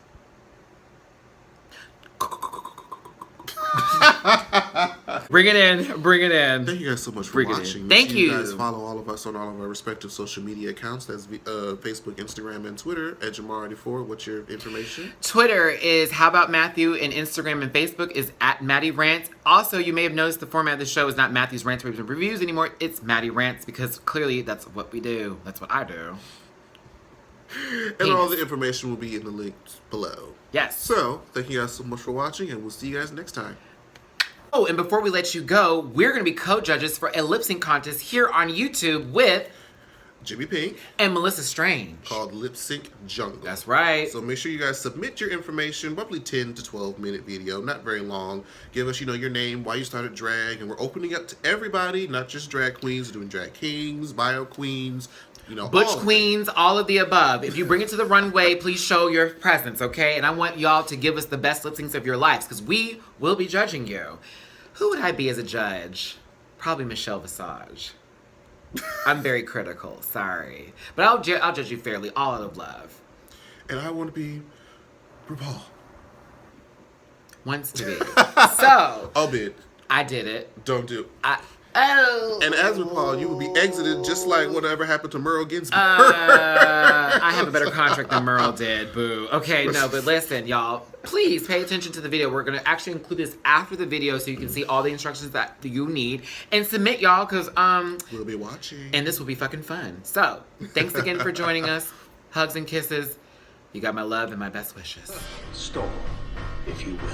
[SPEAKER 1] Bring it in.
[SPEAKER 2] Thank you guys so much for watching.
[SPEAKER 1] Thank you.
[SPEAKER 2] You guys follow all of us on all of our respective social media accounts. That's Facebook, Instagram, and Twitter at Jamar84. What's your information?
[SPEAKER 1] Twitter is How About Matthew, and Instagram and Facebook is at Matty Rants. Also, you may have noticed the format of the show is not Matthew's Rants, Raves, and Reviews anymore. It's Matty Rants, because clearly that's what we do. That's what I do.
[SPEAKER 2] And all the information will be in the links below.
[SPEAKER 1] Yes.
[SPEAKER 2] So, thank you guys so much for watching, and we'll see you guys next time.
[SPEAKER 1] Oh, and before we let you go, we're going to be co-judges for a lip sync contest here on YouTube with
[SPEAKER 2] JimmiPink
[SPEAKER 1] and Melissa Strange.
[SPEAKER 2] Called Lip Sync Jungle.
[SPEAKER 1] That's right.
[SPEAKER 2] So make sure you guys submit your information, roughly 10 to 12 minute video, not very long. Give us, your name, why you started drag, and we're opening up to everybody, not just drag queens, we're doing drag kings, bio queens,
[SPEAKER 1] Butch queens, all of the above. If you bring it to the runway, please show your presence, okay? And I want y'all to give us the best lip syncs of your lives, because we will be judging you. Who would I be as a judge? Probably Michelle Visage. I'm very critical, sorry. But I'll judge you fairly, all out of love.
[SPEAKER 2] And I want to be RuPaul.
[SPEAKER 1] Wants to be. So.
[SPEAKER 2] I'll bid.
[SPEAKER 1] I did it.
[SPEAKER 2] Don't do it.
[SPEAKER 1] Oh.
[SPEAKER 2] And as RuPaul, you will be exited just like whatever happened to Merle Ginsburg.
[SPEAKER 1] I have a better contract than Merle did, boo. Okay, no, but listen, y'all. Please pay attention to the video. We're going to actually include this after the video so you can see all the instructions that you need. And submit, y'all, because
[SPEAKER 2] we'll be watching.
[SPEAKER 1] And this will be fucking fun. So, thanks again for joining us. Hugs and kisses. You got my love and my best wishes.
[SPEAKER 3] Storm, if you will.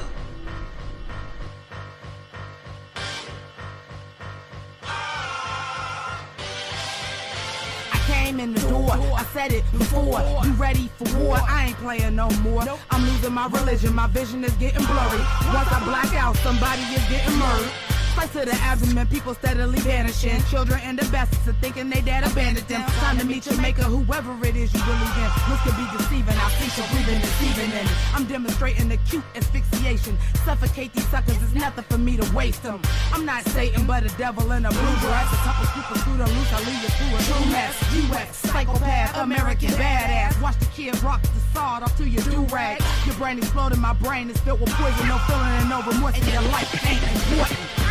[SPEAKER 4] Came in the door, I said it before. You ready for war? I ain't playing no more. I'm losing my religion, my vision is getting blurry. Once I black out, somebody is getting murdered. Straight to the abdomen, people steadily vanishing. Children in the baskets are thinking they dad abandoned them. Time to meet your maker, whoever it is you believe in. Looks can be deceiving, I see you breathing, deceiving in it. I'm demonstrating acute asphyxiation. Suffocate these suckers, it's nothing for me to waste them. I'm not Satan, but a devil in a blue dress. A couple scoopers through the loose, I lead you through a true mess. UX, psychopath, American badass. Watch the kid rock the sawed off to your do-rag. Your brain exploding, my brain is filled with poison. No feeling and no remorse, and your life ain't important.